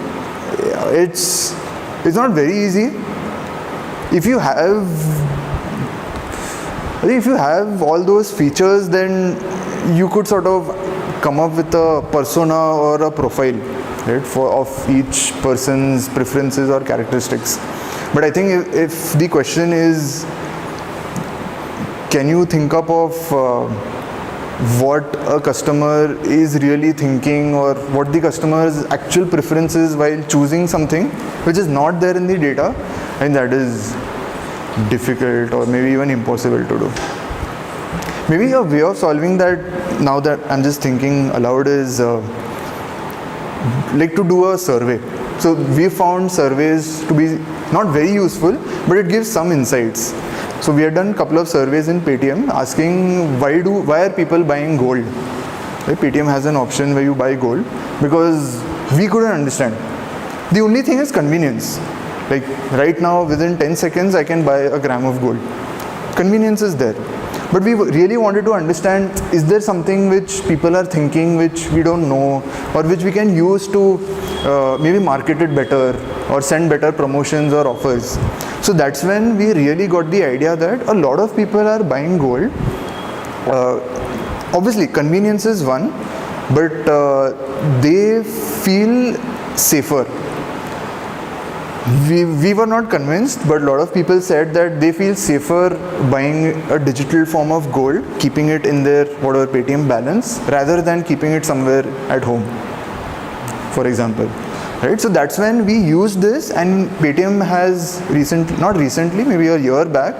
B: it's not very easy. If you have all those features, then you could sort of come up with a persona or a profile, right, of each person's preferences or characteristics. But I think if the question is, can you think up of what a customer is really thinking or what the customer's actual preference is while choosing something which is not there in the data, and that is difficult or maybe even impossible to do. Maybe a way of solving that, now that I'm just thinking aloud, is like to do a survey. So we found surveys to be not very useful, but it gives some insights. So we had done a couple of surveys in Paytm asking why are people buying gold? Right? Paytm has an option where you buy gold because we couldn't understand. The only thing is convenience. Like right now within 10 seconds I can buy a gram of gold. Convenience is there. But we really wanted to understand, is there something which people are thinking which we don't know, or which we can use to maybe market it better or send better promotions or offers. So that's when we really got the idea that a lot of people are buying gold. Obviously convenience is one, but they feel safer. we were not convinced, but a lot of people said that they feel safer buying a digital form of gold, keeping it in their whatever Paytm balance, rather than keeping it somewhere at home, for example. Right? So that's when we used this, and Paytm has not recently, maybe a year back,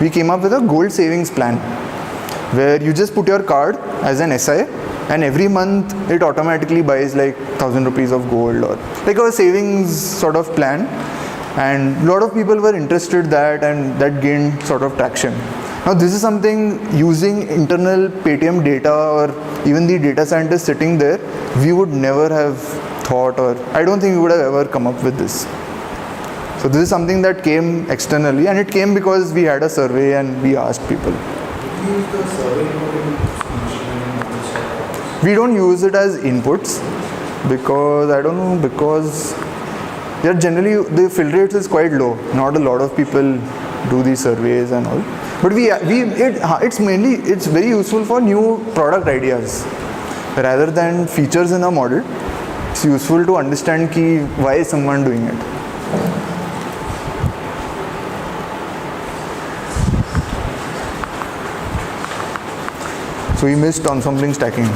B: we came up with a gold savings plan, where you just put your card as an SI, and every month it automatically buys like 1,000 rupees of gold, or like a savings sort of plan. And a lot of people were interested that, and that gained sort of traction. Now this is something using internal Paytm data, or even the data scientists sitting there, we would never have thought, or I don't think we would have ever come up with this. So this is something that came externally, and it came because we had a survey and we asked people. We don't use it as inputs because they're generally, the fill rates is quite low. Not a lot of people do these surveys and all. But it's very useful for new product ideas. Rather than features in a model, it's useful to understand why is someone doing it. So we missed ensemble stacking.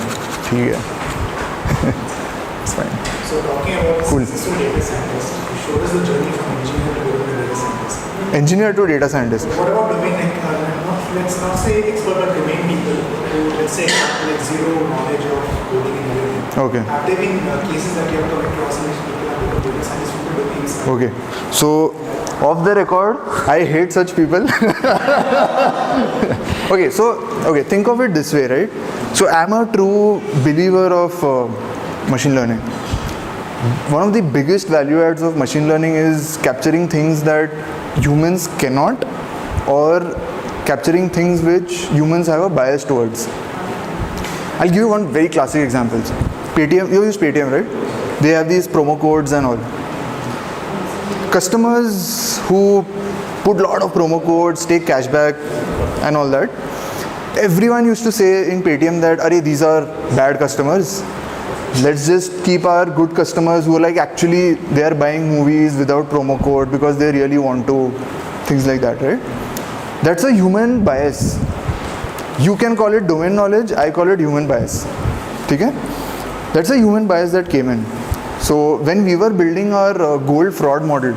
B: It's fine.
F: So talking about
B: Cool.
F: successful data scientist, you showed us the journey from engineer to data scientist.
B: Engineer to data scientist.
F: What about domain, let's not say expert, but domain people who, let's say, have like zero knowledge of coding and everything.
B: Okay.
F: Have there been cases that you have come across in which people have become data scientists from the domain side?
B: Okay. So off the record, I hate such people. Okay, think of it this way, right? So I'm a true believer of machine learning. One of the biggest value adds of machine learning is capturing things that humans cannot, or capturing things which humans have a bias towards. I'll give you one very classic example. Paytm, you use Paytm, right? They have these promo codes and all. Customers who put a lot of promo codes, take cashback and all that, everyone used to say in Paytm that, "Arey, these are bad customers. Let's just keep our good customers who are like actually they are buying movies without promo code because they really want to," things like that, right? That's a human bias. You can call it domain knowledge, I call it human bias. Okay? That's a human bias that came in. So when we were building our gold fraud model,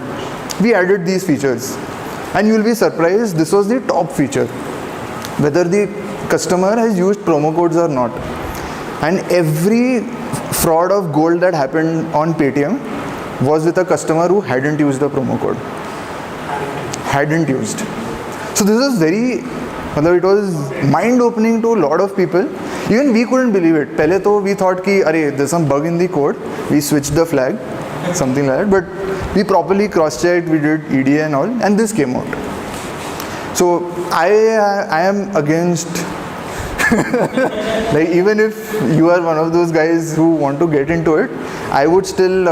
B: we added these features, and you will be surprised, this was the top feature, whether the customer has used promo codes or not. And every fraud of gold that happened on Paytm was with a customer who hadn't used the promo code. Hadn't used. So this was it was mind-opening to a lot of people. Even we couldn't believe it. Pehle to we thought ki, there's some bug in the code. We switched the flag, something like that. But we properly cross-checked, we did EDA and all, and this came out. So I am against like, even if you are one of those guys who want to get into it, I would still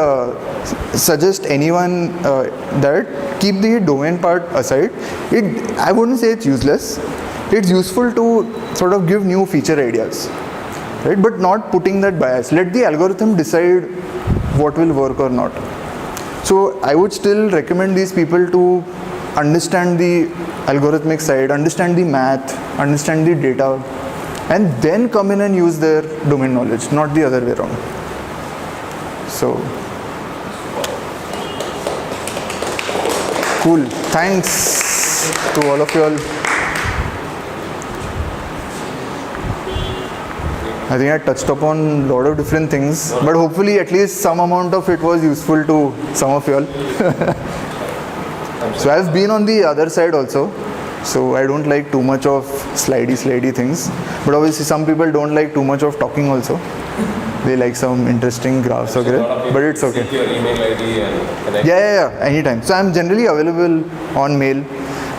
B: suggest anyone that keep the domain part aside. I wouldn't say it's useless. It's useful to sort of give new feature ideas, right? But not putting that bias. Let the algorithm decide what will work or not. So I would still recommend these people to understand the algorithmic side, understand the math, understand the data, and then come in and use their domain knowledge, not the other way around. So, cool. Thanks to all of you all. I think I touched upon a lot of different things, but hopefully at least some amount of it was useful to some of you all. So I've been on the other side also. So I don't like too much of slidey things. But obviously some people don't like too much of talking also. They like some interesting graphs, okay? But it's okay.
A: Your email ID and connect.
B: Yeah, anytime. So I'm generally available on mail.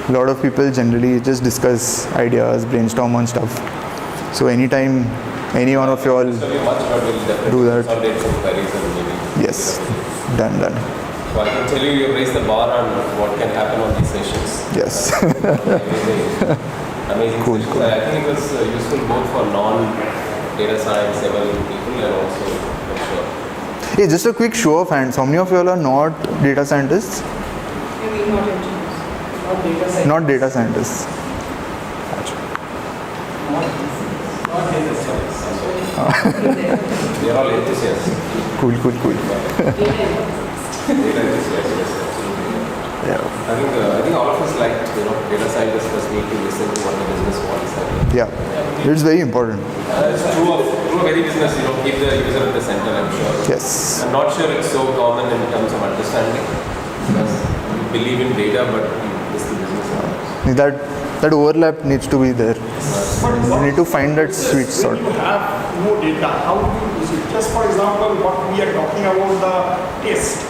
B: A lot of people generally just discuss ideas, brainstorm on stuff. So anytime, any one of you all
A: Much, but we'll definitely
B: do that.
A: consolidate some queries and maybe.
B: Yes, done.
A: So I can tell you raised the bar on what can happen on these sessions.
B: Yes.
A: Amazing
B: Cool,
A: sessions.
B: cool.
A: I think it was useful both for non-data science level people and also for sure.
B: Hey, just a quick show of hands. How many of you all are not data scientists?
C: Not data science.
B: Not data scientists.
C: Not data science.
A: We are all enthusiasts.
B: Cool.
A: Data enthusiasts, yes, absolutely.
B: Yeah.
A: I think all of us like, data scientists just need to listen to what the business wants. And,
B: Yeah. It's very important.
A: it's true of any business, keep the user at the center, I'm sure.
B: Yes.
A: I'm not sure it's so common in terms of understanding because you believe in data, but you miss the business models.
B: That overlap needs to be there. You need to find that sweet spot.
F: When you have no data, how do you use it? Just for example, what we are talking about the test.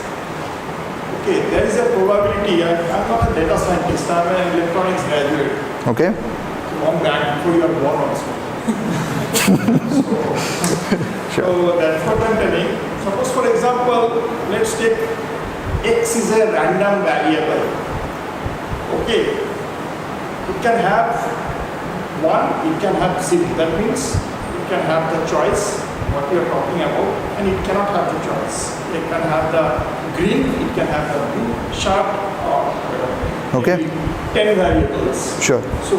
F: Okay, there is a probability. I'm not a data scientist. I'm an electronics graduate.
B: Okay.
F: Long back before you are born also. So that's what I'm telling. Suppose for example, let's take X is a random variable. Okay. It can have 1, it can have 0. That means it can have the choice, what we are talking about, and it cannot have the choice. It can have the green, it can have the blue, sharp, or
B: Okay.
F: maybe 10 variables.
B: Sure.
F: So,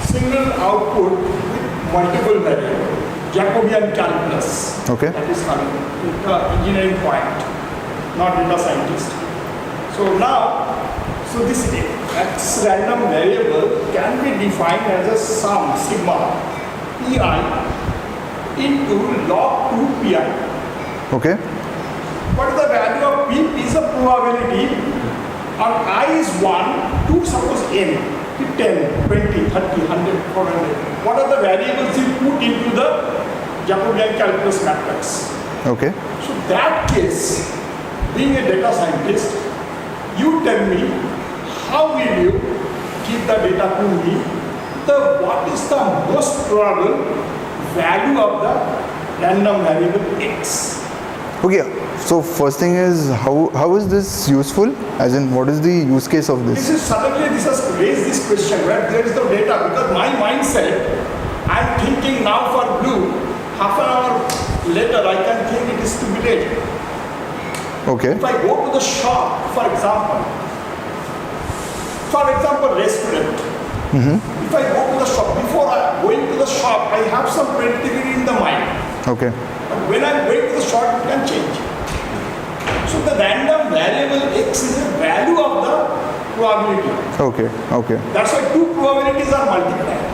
F: single output with multiple variables. Jacobian calculus.
B: Okay.
F: That is coming. It's the engineering point, not data scientist. So now, this X random variable can be defined as a sum, sigma, pi into log 2 pi.
B: Okay.
F: What is the value of p? P is a probability on I is 1 to suppose n, to 10, 20, 30, 100, 400. What are the variables you put into the Jacobian calculus matrix?
B: Okay.
F: So that case, being a data scientist, you tell me how will you give the data to me? What is the most probable value of the random variable x?
B: Okay. So first thing is how is this useful? As in, what is the use case of
F: This
B: this?
F: is suddenly this has raised this question where there is no data because my mindset, I'm thinking now for blue, half an hour later I can think it is to be red.
B: Okay.
F: If I go to the shop, for example, restaurant. If I go to the shop, before going to the shop, I have some predictability in the mind.
B: Okay.
F: But when I'm going to the shop, it can change. So the random variable x is a value of the probability.
B: Okay.
F: That's why two probabilities are multiplied.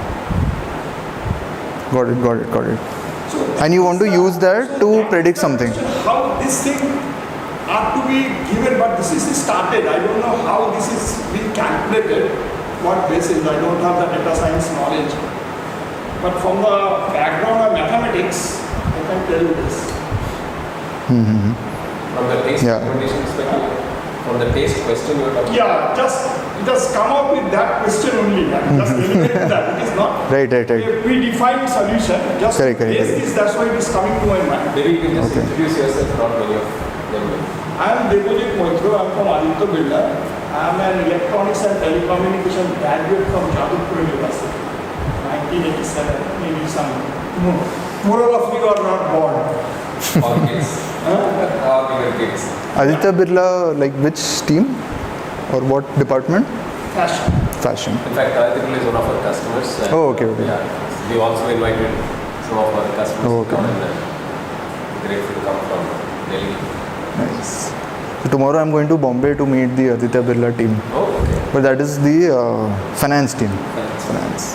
B: Got it.
F: So
B: And you want to use that to predict something.
F: how this thing are to be given, but this is started. I don't know how this is being calculated, what basis. I don't have the data science knowledge. But from the background of mathematics, I can tell you this.
A: From the taste
B: Yeah.
A: recommendation perspective, from the taste question you are talking
F: Yeah, just come up with that question only. Just eliminate that. It is not
B: Right.
F: a predefined solution. Just
B: Correct.
F: raise this, that's why it is coming to my mind.
A: Maybe you can just introduce yourself, not many of them.
F: I am Devojit Moitra. I am from Aditya Birla. I am an electronics and telecommunication graduate from Jadavpur University. 1987. Maybe some moral of you are not born.
A: All kids. All bigger kids.
B: Aditya Birla, like which team or what department?
F: Fashion.
B: Fashion.
A: In fact, Aditya Birla is one of our customers. And,
B: Oh, okay.
A: Yeah, we also invited some of our customers
B: Oh,
A: to
B: okay.
A: come and grateful to come from Delhi.
B: Nice. So tomorrow I'm going to Bombay to meet the Aditya Birla team.
A: Oh, okay.
B: But that is the finance team. Finance.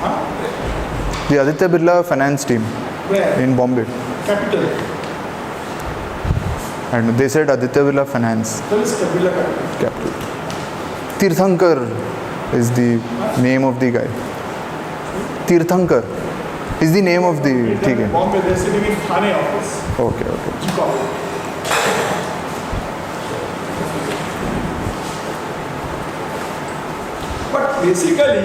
B: The Aditya Birla finance team
F: Where?
B: in Bombay.
F: Capital.
B: And they said Aditya Birla Finance
F: That is Kabila Capital.
B: Capital. Tirthankar is the name of the guy. Tirthankar is the name of the. ठीक है.
F: Bombay, they are sitting in Thane office.
B: Okay.
F: G-Corp. But basically,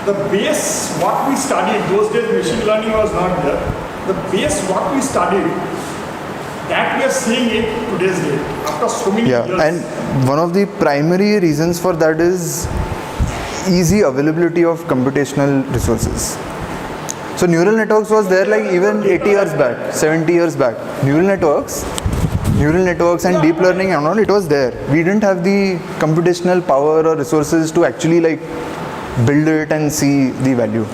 F: the base what we studied, those days machine learning was not there. The base what we studied, that we are seeing it today's date after so many
B: Yeah,
F: years.
B: and one of the primary reasons for that is easy availability of computational resources. So neural networks was there like even 80 years back, 70 years back. Neural networks, neural networks and deep learning and all, it was there. We didn't have the computational power or resources to actually like build it and see the value.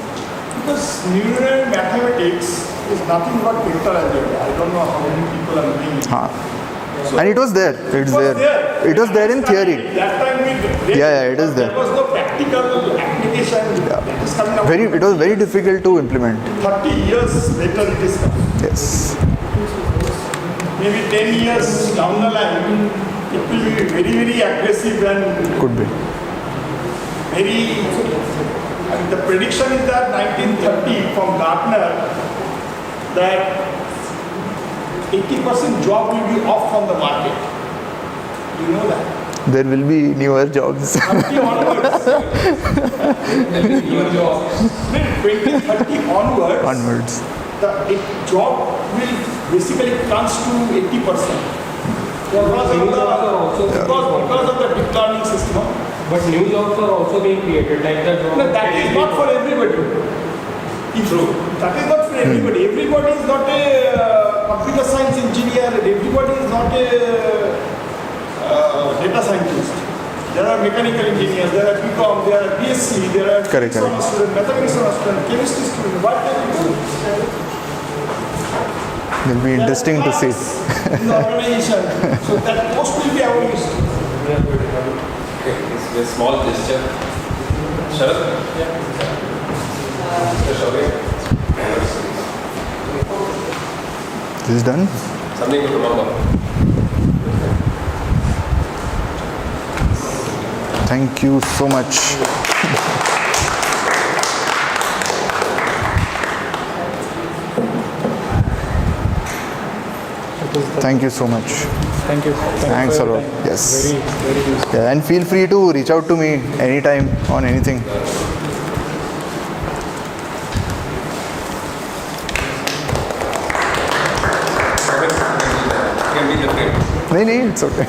F: Because neural mathematics is nothing but vector algebra. I don't know how many people are doing it.
B: And it was there. It's there. It was there in theory.
F: That time we
B: Yeah, it is there.
F: There was no practical application. That is coming up.
B: It was very difficult to implement.
F: 30 years later it is coming.
B: Yes.
F: Maybe 10 years down the line, it will be very, very aggressive and
B: Could be.
F: very. I mean, the prediction is that 1930 from Gartner that 80% job will be off from the market. You know that.
B: There will be newer jobs.
F: 30 onwards.
A: Newer jobs.
F: 2030 onwards.
B: Onwards.
F: The job will basically comes to 80%. Because of the deep learning system.
D: But new jobs are also being created, like the job.
F: No, that is not for everybody. True. That is not for everybody. Everybody is not a computer science engineer. Everybody is not a data scientist. There are mechanical engineers, there are BCom, there are BSc, there are
B: Correct.
F: students, mathematics students, chemistry students. What they will do?
B: Will be interesting to see.
F: In the organization. So that post will be abolished.
A: Okay, it's a small gesture. Sharad? Mr. Shaurya?
B: This is done.
A: Something to remember.
B: Thank you so much. Thank you so much.
C: Thank you.
B: Thanks a lot. Yes.
C: Very useful.
B: Yeah, and feel free to reach out to me anytime on anything.
A: Can be the frame.
B: No, it's okay.